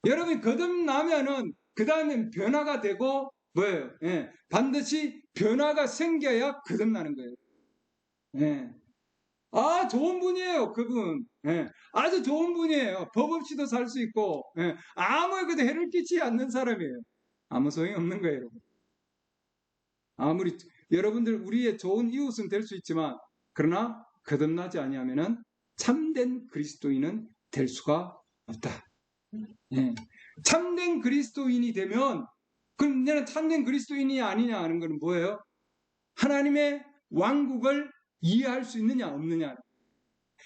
여러분이 거듭나면은 그 다음엔 변화가 되고 뭐예요? 반드시 변화가 생겨야 거듭나는 거예요. 좋은 분이에요, 그분. 아주 좋은 분이에요. 법 없이도 살 수 있고, 아무에게도 해를 끼치지 않는 사람이에요. 아무 소용이 없는 거예요, 여러분. 아무리, 여러분들 우리의 좋은 이웃은 될 수 있지만, 그러나 거듭나지 아니하면은 참된 그리스도인은 될 수가 없다. 참된 그리스도인이 되면, 그럼 내가 참된 그리스도인이 아니냐 하는 건 뭐예요? 하나님의 왕국을 이해할 수 있느냐 없느냐.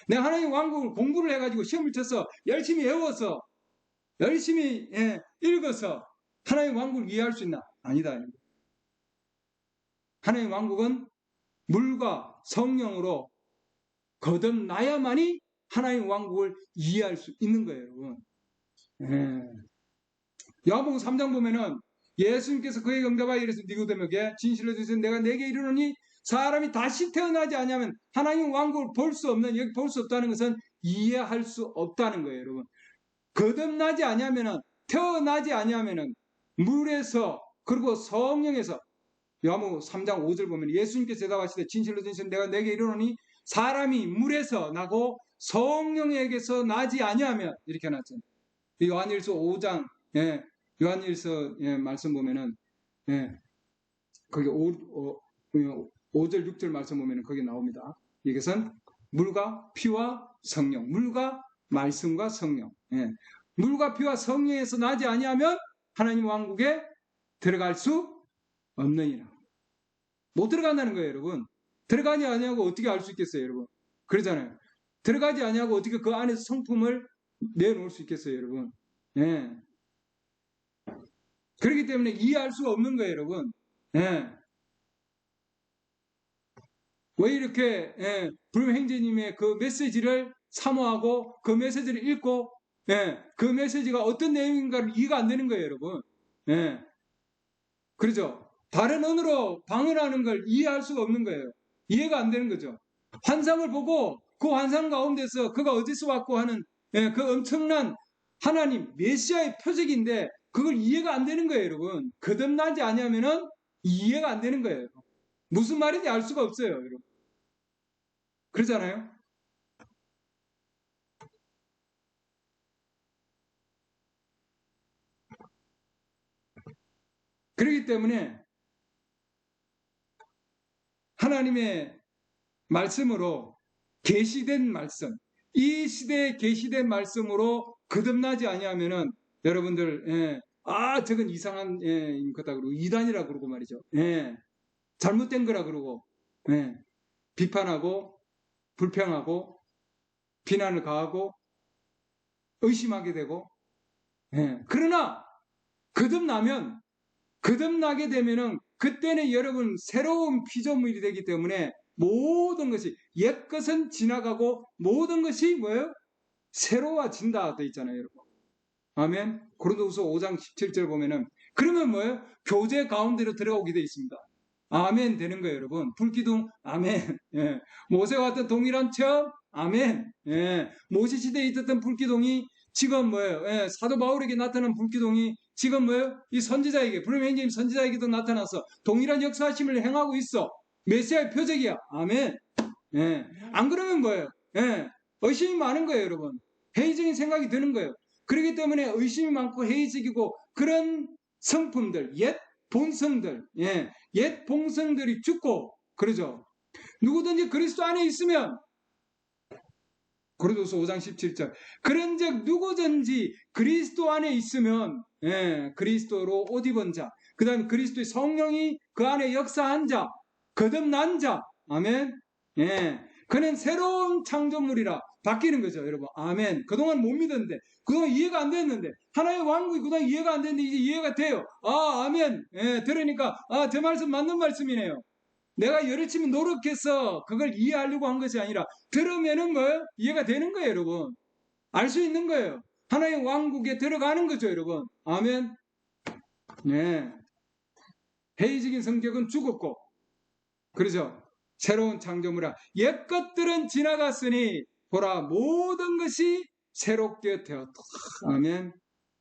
내가 하나님의 왕국을 공부를 해가지고 시험을 쳐서 열심히 외워서 열심히 읽어서 하나님의 왕국을 이해할 수 있나? 아니다. 하나님의 왕국은 물과 성령으로 거듭나야만이 하나님의 왕국을 이해할 수 있는 거예요, 여러분. 요한복음 3장 보면은 예수님께서 그에게 응답하여 이르시되 니고데모에게 진실로 주시되 내가 내게 이르노니 사람이 다시 태어나지 않으면 하나님의 왕국을 볼 수 없는, 여기 볼 수 없다는 것은 이해할 수 없다는 거예요, 여러분. 거듭나지 아니하면은, 태어나지 아니하면은 물에서 그리고 성령에서, 요한복음 3장 5절 보면 예수님께서 대답하시되 진실로 내가 내게 이르노니 사람이 물에서 나고 성령에게서 나지 아니하면, 이렇게 해놨잖아요. 요한일서 5장 요한일서 말씀 보면은 거기 5절 6절 말씀 보면은 거기 나옵니다. 이것은 물과 피와 성령, 물과 말씀과 성령, 물과 피와 성령에서 나지 아니하면 하나님 왕국에 들어갈 수 없느니라. 못 들어간다는 거예요, 여러분. 들어가지 아니하고 어떻게 알 수 있겠어요, 여러분? 그러잖아요. 들어가지 아니하고 어떻게 그 안에서 성품을 내놓을 수 있겠어요, 여러분? 예. 그렇기 때문에 이해할 수가 없는 거예요, 여러분. 예. 왜 이렇게 불행제님의 그 메시지를 사모하고 그 메시지를 읽고 그 메시지가 어떤 내용인가를 이해가 안 되는 거예요, 여러분. 예. 그렇죠? 다른 언어로 방언하는 걸 이해할 수가 없는 거예요. 이해가 안 되는 거죠. 환상을 보고 그 환상 가운데서 그가 어디서 왔고 하는 그 엄청난 하나님 메시아의 표적인데 그걸 이해가 안 되는 거예요, 여러분. 거듭나지 아니하면은 이해가 안 되는 거예요. 무슨 말인지 알 수가 없어요, 여러분. 그러잖아요. 그렇기 때문에 하나님의 말씀으로 계시된 말씀, 이 시대에 계시된 말씀으로 거듭나지 아니하면은 여러분들 저건 이상한 거다 그러고 이단이라 그러고 말이죠. 잘못된 거라 그러고 비판하고 불평하고 비난을 가하고 의심하게 되고 그러나 거듭나게 되면은 그때는 여러분 새로운 피조물이 되기 때문에 모든 것이 옛것은 지나가고 모든 것이 뭐예요? 새로워진다 돼 있잖아요, 여러분. 아멘. 고린도후서 5장 17절 보면은 그러면 뭐예요? 교제 가운데로 들어오게 돼 있습니다. 아멘 되는 거예요, 여러분. 불기둥 아멘. 모세와 같은 동일한 체험 아멘. 모세 시대에 있었던 불기둥이 지금 뭐예요? 사도 바울에게 나타난 불기둥이 지금 뭐예요? 이 선지자에게 불명예님 선지자에게도 나타나서 동일한 역사하심을 행하고 있어. 메시아의 표적이야. 아멘. 안 그러면 뭐예요? 의심이 많은 거예요, 여러분. 회의적인 생각이 드는 거예요. 그렇기 때문에 의심이 많고 회의적이고 그런 성품들, 옛 본성들, 옛 본성들이 죽고 그러죠. 누구든지 그리스도 안에 있으면 고린도서 5장 17절 그런즉 누구든지 그리스도 안에 있으면 그리스도로 옷 입은 자, 그 다음에 그리스도의 성령이 그 안에 역사한 자, 거듭난 자, 아멘. 그는 새로운 창조물이라 바뀌는 거죠, 여러분. 아멘. 그동안 못 믿었는데, 그동안 이해가 안 됐는데, 하나의 왕국이 그동안 이해가 안 됐는데 이제 이해가 돼요. 아멘. 들으니까 저 말씀 맞는 말씀이네요. 내가 열심히 노력해서 그걸 이해하려고 한 것이 아니라 들으면은 뭐예요? 이해가 되는 거예요, 여러분. 알 수 있는 거예요. 하나의 왕국에 들어가는 거죠, 여러분. 아멘. 네. 회의적인 성격은 죽었고, 그러죠. 새로운 창조물아. 옛 것들은 지나갔으니 보라 모든 것이 새롭게 되었다. 아멘.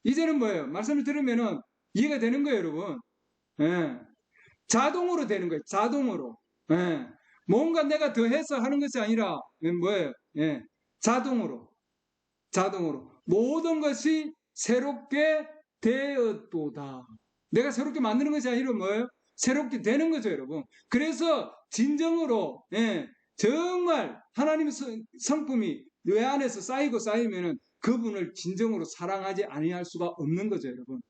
이제는 뭐예요? 말씀을 들으면은 이해가 되는 거예요, 여러분. 자동으로 되는 거예요. 자동으로. 뭔가 내가 더해서 하는 것이 아니라 뭐예요? 자동으로. 자동으로. 모든 것이 새롭게 되었도다. 내가 새롭게 만드는 것이 아니라 뭐예요? 새롭게 되는 거죠, 여러분. 그래서 진정으로 정말 하나님의 성품이 뇌 안에서 쌓이고 쌓이면은 그분을 진정으로 사랑하지 아니할 수가 없는 거죠, 여러분.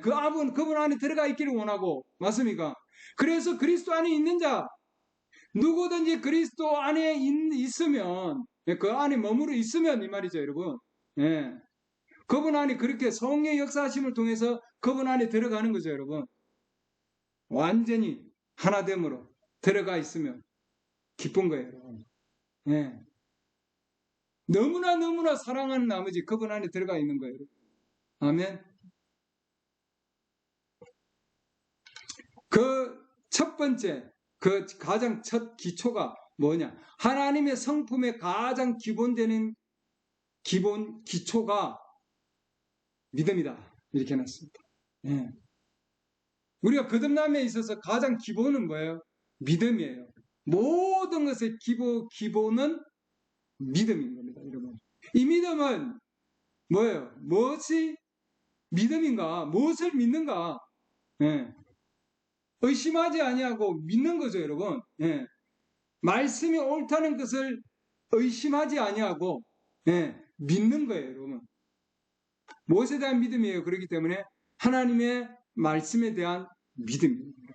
그분 안에 들어가 있기를 원하고, 맞습니까? 그래서 그리스도 안에 있는 자, 누구든지 그리스도 안에 있으면, 그 안에 머무르 있으면, 이 말이죠, 여러분. 그분 안에 그렇게 성령의 역사하심을 통해서 그분 안에 들어가는 거죠, 여러분. 완전히 하나됨으로 들어가 있으면 기쁜 거예요, 여러분. 너무나 사랑하는 나머지 그분 안에 들어가 있는 거예요, 여러분. 아멘. 그 첫 번째, 그 가장 첫 기초가 뭐냐? 하나님의 성품의 가장 기본되는 기초가 믿음이다. 이렇게 해놨습니다. 우리가 거듭남에 있어서 가장 기본은 뭐예요? 믿음이에요. 모든 것의 기본은 믿음인 겁니다, 여러분. 이 믿음은 뭐예요? 무엇이 믿음인가? 무엇을 믿는가? 의심하지 아니하고 믿는 거죠, 여러분. 말씀이 옳다는 것을 의심하지 아니하고 믿는 거예요, 여러분. 무엇에 대한 믿음이에요? 그렇기 때문에 하나님의 말씀에 대한 믿음입니다.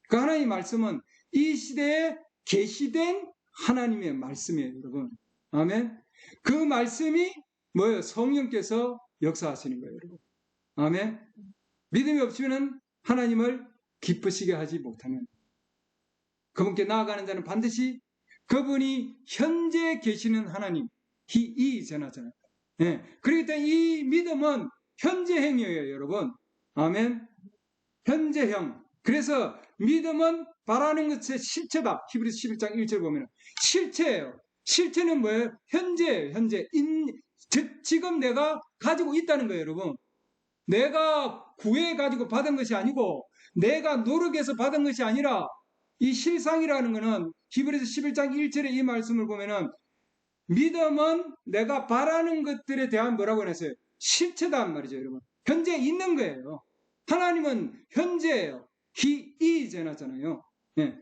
그 하나님의 말씀은 이 시대에 계시된 하나님의 말씀이에요, 여러분. 아멘. 그 말씀이 뭐예요? 성령께서 역사하시는 거예요, 여러분. 아멘. 믿음이 없으면 하나님을 기쁘시게 하지 못하는, 그분께 나아가는 자는 반드시 그분이 현재 계시는 하나님, 이 전하잖아요. 예. 그렇기 때문에 이 믿음은 현재형이에요, 여러분. 아멘. 현재형. 그래서 믿음은 바라는 것의 실체다. 히브리서 11장 1절 보면 실체예요. 실체는 뭐예요? 현재예요. 현재. 지금 내가 가지고 있다는 거예요, 여러분. 내가 구해가지고 받은 것이 아니고 내가 노력해서 받은 것이 아니라 이 실상이라는 것은 히브리서 11장 1절의 이 말씀을 보면은 믿음은 내가 바라는 것들에 대한 뭐라고 했어요? 실체단 말이죠, 여러분. 현재 있는 거예요. 하나님은 현재예요. 이전하잖아요. 예.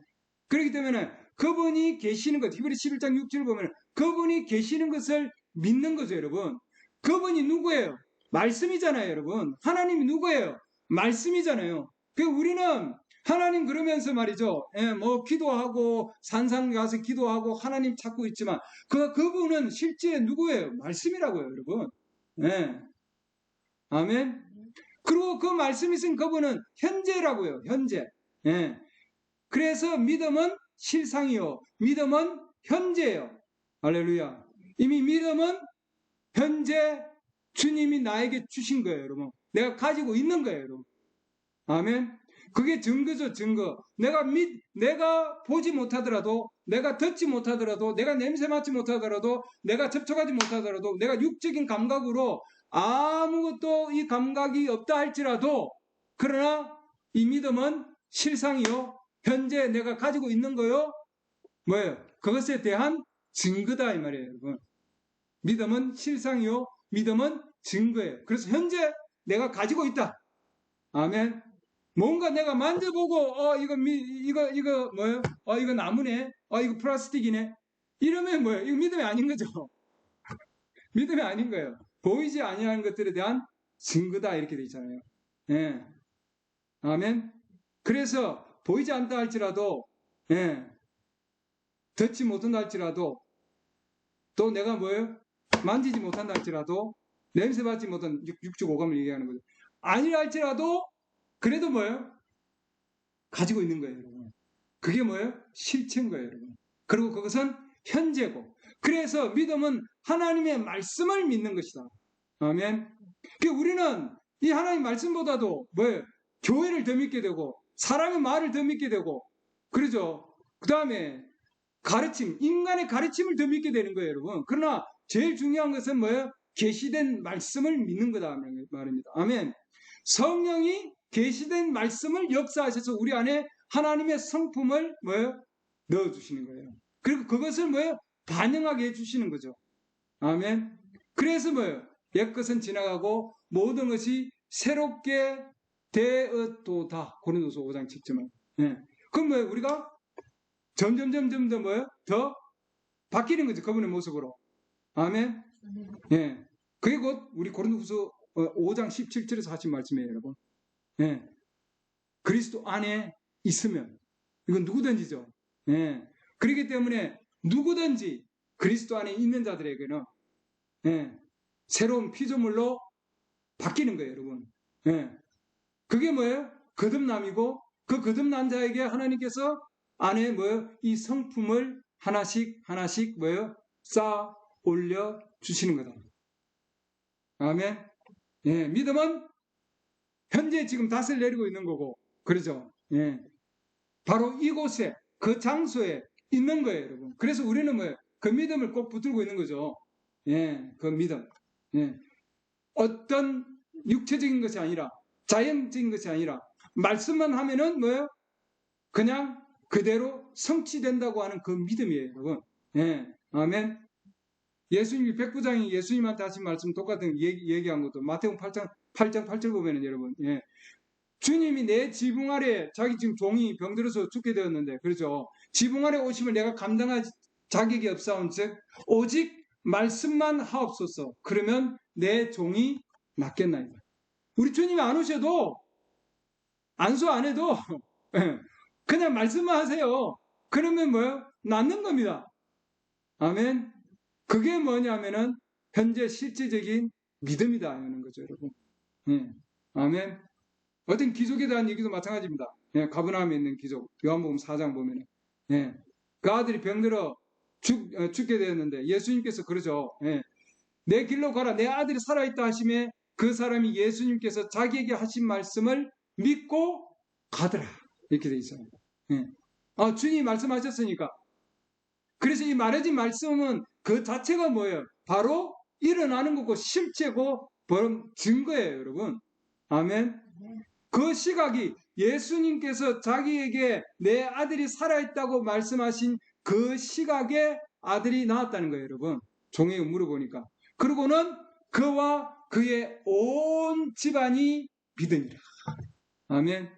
그렇기 때문에 그분이 계시는 것, 히브리서 11장 6절 보면 그분이 계시는 것을 믿는 거죠, 여러분. 그분이 누구예요? 말씀이잖아요, 여러분. 하나님이 누구예요? 말씀이잖아요. 그 우리는 하나님 그러면서 말이죠. 예, 뭐 기도하고 산상 가서 기도하고 하나님 찾고 있지만 그분은 실제 누구예요? 말씀이라고요, 여러분. 예. 아멘. 그리고 그 말씀이 있으면 그분은 현재라고요. 현재. 예. 그래서 믿음은 실상이요. 믿음은 현재예요. 할렐루야. 이미 믿음은 현재 주님이 나에게 주신 거예요, 여러분. 내가 가지고 있는 거예요, 여러분. 아멘. 그게 증거죠, 증거. 내가 보지 못하더라도, 내가 듣지 못하더라도, 내가 냄새 맡지 못하더라도, 내가 접촉하지 못하더라도, 내가 육적인 감각으로 아무것도 이 감각이 없다 할지라도, 그러나 이 믿음은 실상이요. 현재 내가 가지고 있는 거요. 뭐예요? 그것에 대한 증거다 이 말이에요, 여러분. 믿음은 실상이요. 믿음은 증거예요. 그래서 현재 내가 가지고 있다. 아멘. 뭔가 내가 만져보고 이거 뭐예요? 이거 나무네. 이거 플라스틱이네. 이러면 뭐예요? 이거 믿음이 아닌 거죠. 믿음이 아닌 거예요. 보이지 아니하는 것들에 대한 증거다 이렇게 돼 있잖아요. 예. 아멘. 그래서 보이지 않다 할지라도 예. 듣지 못한다 할지라도 또 내가 뭐예요? 만지지 못한다 할지라도 냄새 맡지 못한 육적 오감을 얘기하는 거죠. 아니라 할지라도 그래도 뭐예요? 가지고 있는 거예요, 여러분. 그게 뭐예요? 실체인 거예요, 여러분. 그리고 그것은 현재고. 그래서 믿음은 하나님의 말씀을 믿는 것이다. 아멘. 우리는 이 하나님 말씀보다도 뭐예요? 교회를 더 믿게 되고 사람의 말을 더 믿게 되고 그러죠. 그 다음에 가르침, 인간의 가르침을 더 믿게 되는 거예요, 여러분. 그러나 제일 중요한 것은 뭐예요? 계시된 말씀을 믿는 거다 말입니다. 아멘. 성령이 계시된 말씀을 역사하셔서 우리 안에 하나님의 성품을 뭐예요? 넣어주시는 거예요. 그리고 그것을 뭐예요? 반영하게 해주시는 거죠. 아멘. 그래서 뭐예요? 옛것은 지나가고 모든 것이 새롭게 되었도다. 고린도서 5장 7절. 예. 그럼 뭐예요? 우리가 점점 더 뭐예요? 더 바뀌는 거죠. 그분의 모습으로. 아멘. 예. 그게 곧 우리 고린도서 5장 17절에서 하신 말씀이에요, 여러분. 예. 그리스도 안에 있으면 이건 누구든지죠. 예. 그렇기 때문에 누구든지 그리스도 안에 있는 자들에게는 예. 새로운 피조물로 바뀌는 거예요, 여러분. 예. 그게 뭐예요? 거듭남이고 그 거듭난 자에게 하나님께서 안에 뭐예요? 이 성품을 하나씩 뭐예요? 쌓아 올려 주시는 거다. 아멘. 예. 믿음은 현재 지금 닷을 내리고 있는 거고, 그러죠? 예. 바로 이곳에, 그 장소에 있는 거예요, 여러분. 그래서 우리는 뭐예요? 그 믿음을 꼭 붙들고 있는 거죠. 예, 그 믿음. 예. 어떤 육체적인 것이 아니라, 자연적인 것이 아니라, 말씀만 하면은 뭐예요? 그냥 그대로 성취된다고 하는 그 믿음이에요, 여러분. 예. 아멘. 예수님이 백부장이 예수님한테 하신 말씀 똑같은 얘기한 것도 마태복음 8장 8절 보면은 여러분, 예. 주님이 내 지붕 아래 자기 지금 종이 병들어서 죽게 되었는데, 그렇죠? 지붕 아래 오심을 내가 감당할 자격이 없사온즉 오직 말씀만 하옵소서. 그러면 내 종이 낫겠나이다. 우리 주님이 안 오셔도 안수 안 해도 그냥 말씀만 하세요. 그러면 뭐요? 낫는 겁니다. 아멘. 그게 뭐냐면은 현재 실제적인 믿음이다 하는 거죠, 여러분. 예. 아멘. 어떤 기족에 대한 얘기도 마찬가지입니다. 예, 가버나움에 있는 기족, 요한복음 4장 보면은, 예, 그 아들이 병들어 죽게 되었는데 예수님께서 그러죠. 예, 내 길로 가라. 내 아들이 살아있다 하심에 그 사람이 예수님께서 자기에게 하신 말씀을 믿고 가더라. 이렇게 돼 있어요. 예. 주님이 말씀하셨으니까. 그래서 이 말해진 말씀은 그 자체가 뭐예요? 바로 일어나는 거고 실체고 증거예요, 여러분. 아멘. 그 시각이 예수님께서 자기에게 내 아들이 살아있다고 말씀하신 그 시각에 아들이 나왔다는 거예요, 여러분. 종에 물어보니까. 그리고는 그와 그의 온 집안이 믿으니라. 아멘.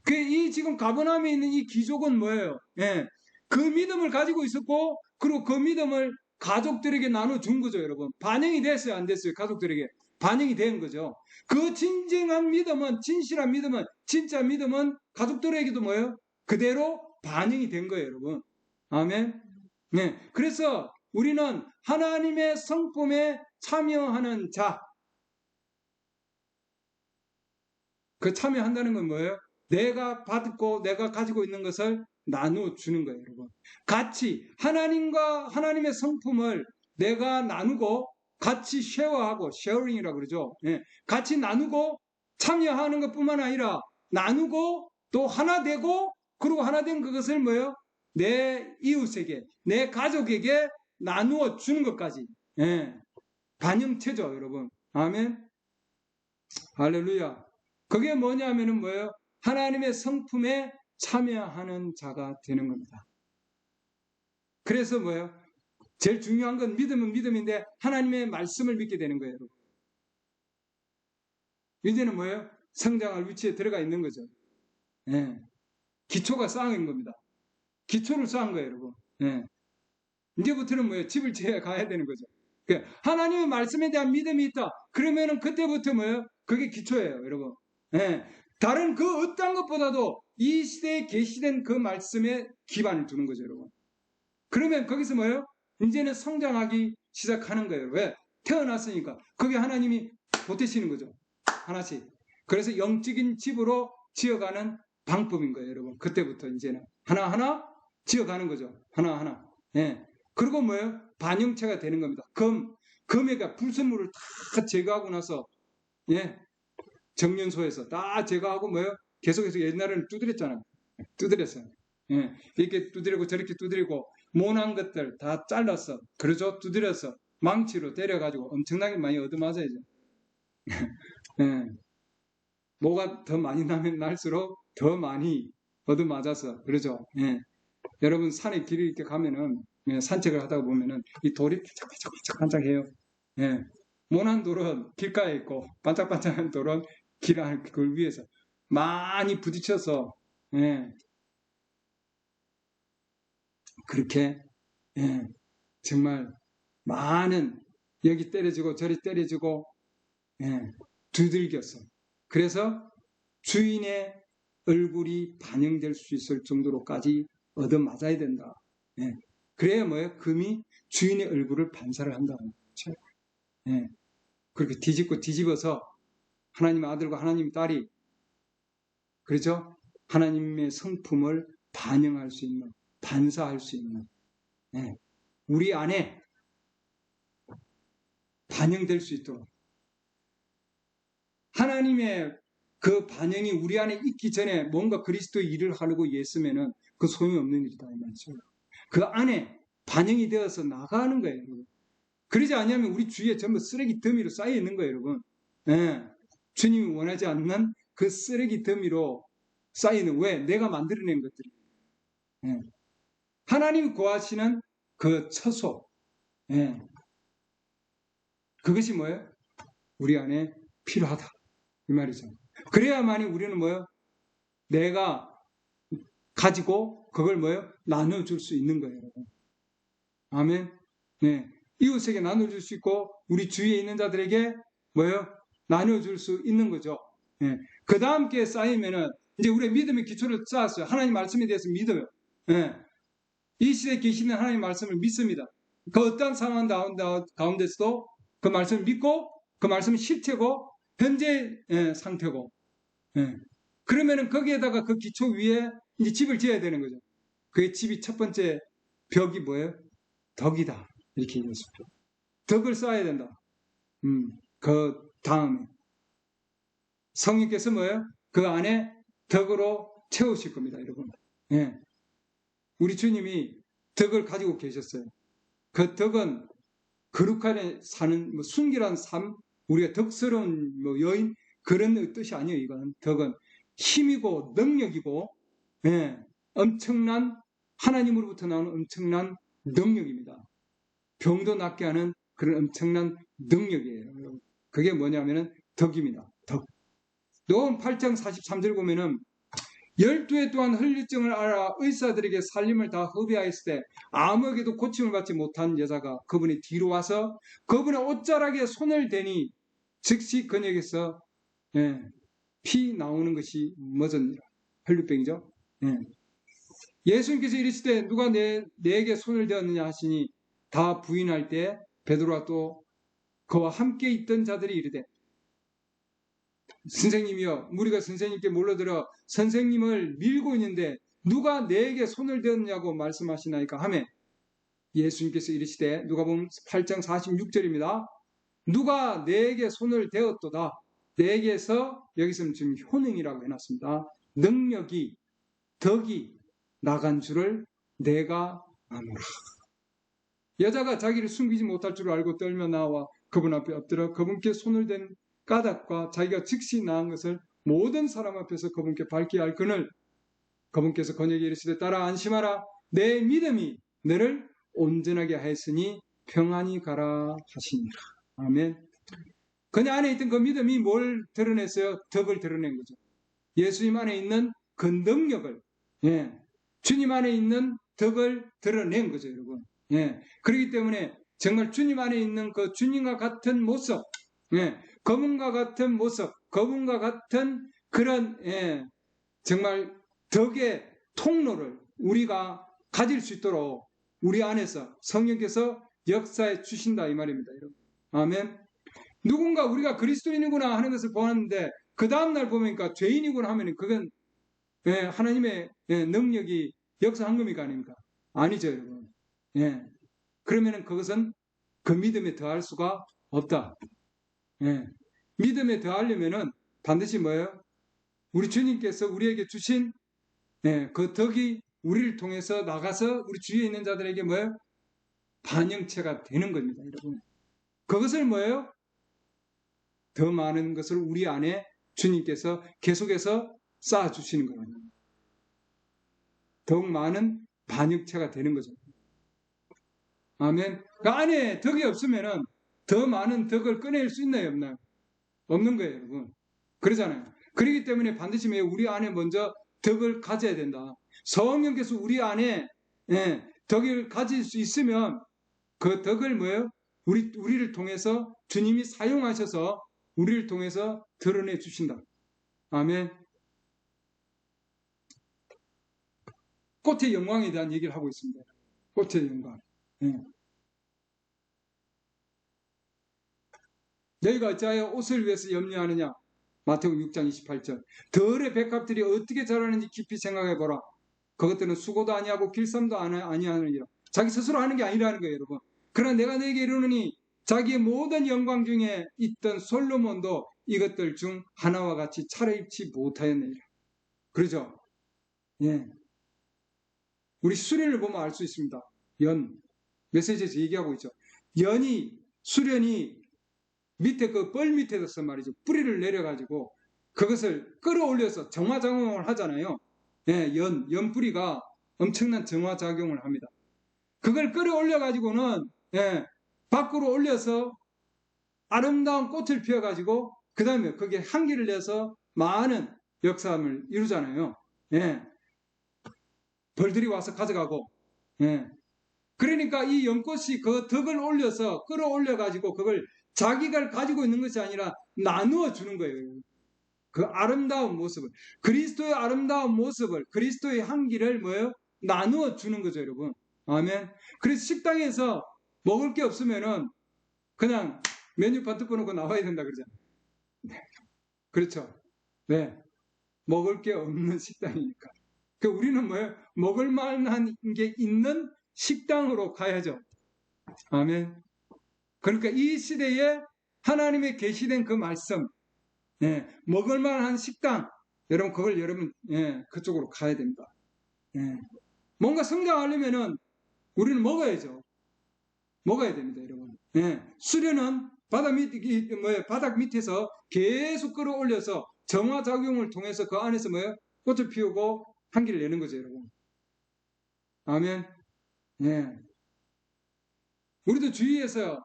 이 지금 가버나움에 있는 이 귀족은 뭐예요? 예. 그 믿음을 가지고 있었고, 그리고 그 믿음을 가족들에게 나눠준 거죠, 여러분. 반영이 됐어요, 안 됐어요? 가족들에게. 반영이 된 거죠. 그 진정한 믿음은, 진실한 믿음은, 진짜 믿음은 가족들에게도 뭐예요? 그대로 반영이 된 거예요, 여러분. 아멘. 네. 그래서 우리는 하나님의 성품에 참여하는 자, 그 참여한다는 건 뭐예요? 내가 받고 내가 가지고 있는 것을 나누어 주는 거예요, 여러분. 같이 하나님의 성품을 내가 나누고 같이 쉐어하고, 쉐어링이라고 그러죠. 예, 같이 나누고 참여하는 것뿐만 아니라 나누고 또 하나 되고, 그리고 하나 된 그것을 뭐예요? 내 이웃에게, 내 가족에게 나누어 주는 것까지. 예, 반영체죠, 여러분. 아멘. 할렐루야. 그게 뭐냐면은 뭐예요? 하나님의 성품에 참여하는 자가 되는 겁니다. 그래서 뭐예요? 제일 중요한 건 믿음은 믿음인데 하나님의 말씀을 믿게 되는 거예요, 여러분. 이제는 뭐예요? 성장할 위치에 들어가 있는 거죠. 예. 기초가 쌓인 겁니다. 기초를 쌓은 거예요, 여러분. 예. 이제부터는 뭐예요? 집을 지어 가야 되는 거죠. 하나님의 말씀에 대한 믿음이 있다. 그러면은 그때부터 뭐예요? 그게 기초예요, 여러분. 예. 다른 그 어떤 것보다도 이 시대에 계시된 그 말씀에 기반을 두는 거죠, 여러분. 그러면 거기서 뭐예요? 이제는 성장하기 시작하는 거예요. 왜? 태어났으니까. 그게 하나님이 보태시는 거죠. 하나씩. 그래서 영적인 집으로 지어가는 방법인 거예요, 여러분. 그때부터 이제는 하나하나 지어가는 거죠. 하나하나. 예. 그리고 뭐예요? 반영체가 되는 겁니다. 금에가 불순물을 다 제거하고 나서, 예. 정년소에서 다 제거하고 뭐예요? 계속해서 옛날에는 두드렸잖아요. 두드렸어요. 예. 이렇게 두드리고 저렇게 두드리고 모난 것들 다 잘랐어. 그러죠? 두드려서 망치로 때려가지고 엄청나게 많이 얻어맞아야죠. 예. 뭐가 더 많이 나면 날수록 더 많이 얻어맞아서 그러죠. 예. 여러분 산에 길을 이렇게 가면은 산책을 하다 보면은 이 돌이 반짝반짝해요. 예. 모난 돌은 길가에 있고 반짝반짝한 돌은 그 위에서 많이 부딪혀서 예. 그렇게 예. 정말 많은 여기 때려지고 저리 때려지고 예. 두들겼어. 그래서 주인의 얼굴이 반영될 수 있을 정도로까지 얻어맞아야 된다. 예. 그래야 뭐예요? 금이 주인의 얼굴을 반사를 한다는 거죠. 예. 그렇게 뒤집어서 하나님의 아들과 하나님의 딸이 그렇죠? 하나님의 성품을 반영할 수 있는, 반사할 수 있는 예. 우리 안에 반영될 수 있도록 하나님의 그 반영이 우리 안에 있기 전에 뭔가 그리스도의 일을 하려고 애쓰면은 그 소용이 없는 일이다 이 말이죠. 그 안에 반영이 되어서 나가는 거예요, 여러분. 그러지 않으면 우리 주위에 전부 쓰레기 더미로 쌓여 있는 거예요, 여러분. 예. 주님이 원하지 않는 그 쓰레기 더미로 쌓이는 왜? 내가 만들어낸 것들이. 예. 하나님이 구하시는 그 처소. 예. 그것이 뭐예요? 우리 안에 필요하다. 이 말이죠. 그래야만이 우리는 뭐예요? 내가 가지고 그걸 뭐예요? 나눠줄 수 있는 거예요, 여러분. 아멘. 네. 이웃에게 나눠줄 수 있고 우리 주위에 있는 자들에게 뭐예요? 나눠줄 수 있는 거죠. 네. 그 다음 게 쌓이면은 이제 우리의 믿음의 기초를 쌓았어요. 하나님 말씀에 대해서 믿어요. 예. 이 시대에 계시는 하나님 말씀을 믿습니다. 그 어떤 상황 가운데서도 그 말씀을 믿고 그 말씀은 실체고 현재 상태고, 예. 그러면은 거기에다가 그 기초 위에 이제 집을 지어야 되는 거죠. 그 집이 첫 번째 벽이 뭐예요? 덕이다. 이렇게 얘기했습니다. 덕을 쌓아야 된다. 그 다음에 성령께서 뭐예요? 그 안에 덕으로 채우실 겁니다, 여러분. 예. 우리 주님이 덕을 가지고 계셨어요. 그 덕은 거룩하게 사는 순결한 삶, 우리가 덕스러운 여인 그런 뜻이 아니에요. 이건 덕은 힘이고 능력이고, 예, 엄청난 하나님으로부터 나오는 엄청난 능력입니다. 병도 낫게 하는 그런 엄청난 능력이에요. 그게 뭐냐면은 덕입니다. 덕. 요한 8장 43절 보면은 12해 동안 혈류증을 앓아 의사들에게 살림을 다 허비하였을 때 아무에게도 고침을 받지 못한 여자가 그분이 뒤로 와서 그분의 옷자락에 손을 대니 즉시 그녀에게서 피 나오는 것이 멎었니라. 혈류병이죠. 예수님께서 이르실 때 누가 내게 손을 대었느냐 하시니 다 부인할 때 베드로가 또 그와 함께 있던 자들이 이르되 선생님이여, 우리가 선생님께 몰려들어 선생님을 밀고 있는데 누가 내게 손을 대었냐고 말씀하시나이까 하매 예수님께서 이르시되 누가복음 8장 46절입니다. 누가 내게 손을 대었도다. 내게서 여기서는 지금 효능이라고 해놨습니다. 능력이 덕이 나간 줄을 내가 아노라. 여자가 자기를 숨기지 못할 줄 알고 떨며 나와 그분 앞에 엎드려 그분께 손을 댄 까닭과 자기가 즉시 나은 것을 모든 사람 앞에서 그분께 밝게 할 그늘 그분께서 그녀에게 이르시되 따라 안심하라 내 믿음이 너를 온전하게 하였으니 평안히 가라 하시니라. 아멘. 그녀 안에 있던 그 믿음이 뭘 드러냈어요? 덕을 드러낸 거죠. 예수님 안에 있는 그 능력을, 주님 안에 있는 덕을 드러낸 거죠, 여러분. 그렇기 때문에 정말 주님 안에 있는 그 주님과 같은 모습, 그분과 같은 모습, 그분과 같은 그런 정말 덕의 통로를 우리가 가질 수 있도록 우리 안에서 성령께서 역사해 주신다 이 말입니다, 여러분. 아멘. 누군가 우리가 그리스도인이구나 하는 것을 보았는데 그 다음날 보니까 죄인이구나 하면 그건 하나님의 능력이 역사한 겁니까 아닙니까? 아니죠, 여러분. 그러면은 그것은 그 믿음에 더할 수가 없다. 믿음에 더하려면은 반드시 뭐예요? 우리 주님께서 우리에게 주신 그 덕이 우리를 통해서 나가서 우리 주위에 있는 자들에게 뭐예요? 반영체가 되는 겁니다, 여러분. 그것을 뭐예요? 더 많은 것을 우리 안에 주님께서 계속해서 쌓아주시는 거예요. 더욱 많은 반영체가 되는 거죠. 아멘. 그 안에 덕이 없으면은 더 많은 덕을 꺼낼 수 있나요, 없나요? 없는 거예요, 여러분. 그러잖아요. 그렇기 때문에 반드시 우리 안에 먼저 덕을 가져야 된다. 성령께서 우리 안에 덕을 가질 수 있으면 그 덕을 뭐예요? 우리를 통해서 주님이 사용하셔서 우리를 통해서 드러내 주신다. 아멘. 꽃의 영광에 대한 얘기를 하고 있습니다. 꽃의 영광. 너희가 어찌하여 옷을 위해서 염려하느냐? 마태복음 6장 28절. 들의 백합들이 어떻게 자라는지 깊이 생각해보라. 그것들은 수고도 아니하고 길쌈도 아니하느니라. 자기 스스로 하는 게 아니라는 거예요, 여러분. 그러나 내가 너에게 이르노니 자기의 모든 영광 중에 있던 솔로몬도 이것들 중 하나와 같이 차려입지 못하였느니라. 그러죠? 우리 수련을 보면 알 수 있습니다. 메시지에서 얘기하고 있죠. 수련이 밑에 그 뻘 밑에서 말이죠. 뿌리를 내려가지고 그것을 끌어올려서 정화작용을 하잖아요. 연뿌리가 엄청난 정화작용을 합니다. 그걸 끌어올려가지고는 밖으로 올려서 아름다운 꽃을 피워가지고 그 다음에 그게 향기를 내서 많은 역사함을 이루잖아요. 벌들이 와서 가져가고 그러니까 이 연꽃이 그 덕을 올려서 끌어올려가지고 그걸 자기가 가지고 있는 것이 아니라 나누어 주는 거예요. 그 아름다운 모습을, 그리스도의 아름다운 모습을, 그리스도의 향기를 뭐예요? 나누어 주는 거죠, 여러분. 아멘. 그래서 식당에서 먹을 게 없으면은 그냥 메뉴판 뜯어놓고 나와야 된다 그러잖아요. 그렇죠. 네. 먹을 게 없는 식당이니까. 그 우리는 뭐예요? 먹을 만한 게 있는 식당으로 가야죠. 아멘. 그러니까 이 시대에 하나님의 계시된 그 말씀, 예, 먹을 만한 식당, 여러분 그걸 여러분 예, 그쪽으로 가야 됩니다. 예. 뭔가 성장하려면은 우리는 먹어야죠. 먹어야 됩니다, 여러분. 예. 수련은 바닥 밑에서 계속 끌어올려서 정화작용을 통해서 그 안에서 뭐예요? 꽃을 피우고 향기를 내는 거죠, 여러분. 아멘. 예. 우리도 주위에서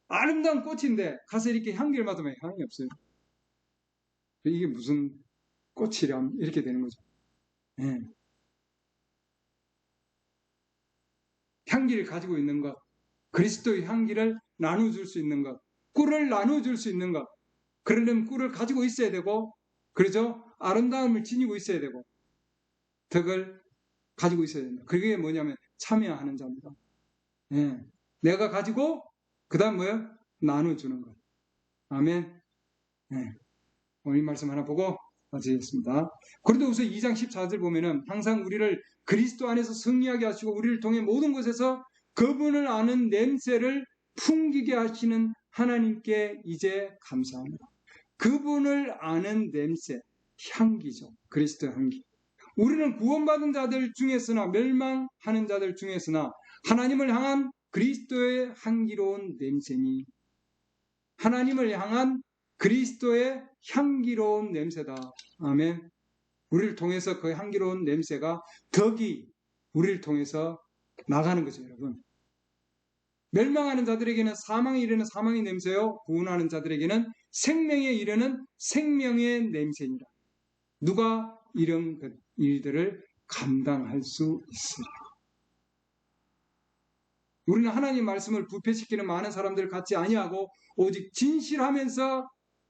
아름다운 꽃인데 가서 이렇게 향기를 맡으면 향이 없어요. 이게 무슨 꽃이람 이렇게 되는 거죠. 예. 향기를 가지고 있는 것, 그리스도의 향기를 나눠줄 수 있는 것, 꿀을 나눠줄 수 있는 것. 그러려면 꿀을 가지고 있어야 되고, 그러죠? 아름다움을 지니고 있어야 되고, 덕을 가지고 있어야 된다. 그게 뭐냐면 참여하는 자입니다. 예. 내가 가지고 그 다음 뭐예요? 나눠주는 것. 아멘. 예. 오늘 이 말씀 하나 보고 마치겠습니다. 고린도후서 2장 14절 보면은 항상 우리를 그리스도 안에서 승리하게 하시고 우리를 통해 모든 것에서 그분을 아는 냄새를 풍기게 하시는 하나님께 이제 감사합니다. 그분을 아는 냄새, 향기죠. 그리스도의 향기. 우리는 구원받은 자들 중에서나 멸망하는 자들 중에서나 하나님을 향한 그리스도의 향기로운 냄새니 하나님을 향한 그리스도의 향기로운 냄새다. 아멘. 우리를 통해서 그 향기로운 냄새가 덕이 우리를 통해서 나가는 거죠, 여러분. 멸망하는 자들에게는 사망에 이르는 사망의 냄새요. 구원하는 자들에게는 생명에 이르는 생명의 냄새니라. 누가 이런 일들을 감당할 수 있으리라. 우리는 하나님 말씀을 부패시키는 많은 사람들 같지 아니하고 오직 진실하면서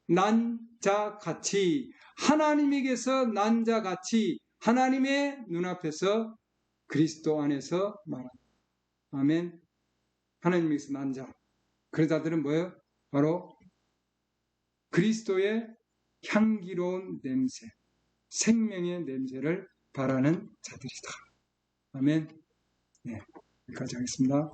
난 자같이 하나님에게서 난 자같이 하나님의 눈앞에서 그리스도 안에서 말한다. 아멘. 하나님에게서 난 자. 그 자들은 뭐예요? 바로 그리스도의 향기로운 냄새, 생명의 냄새를 바라는 자들이다. 아멘. 네, 여기까지 하겠습니다.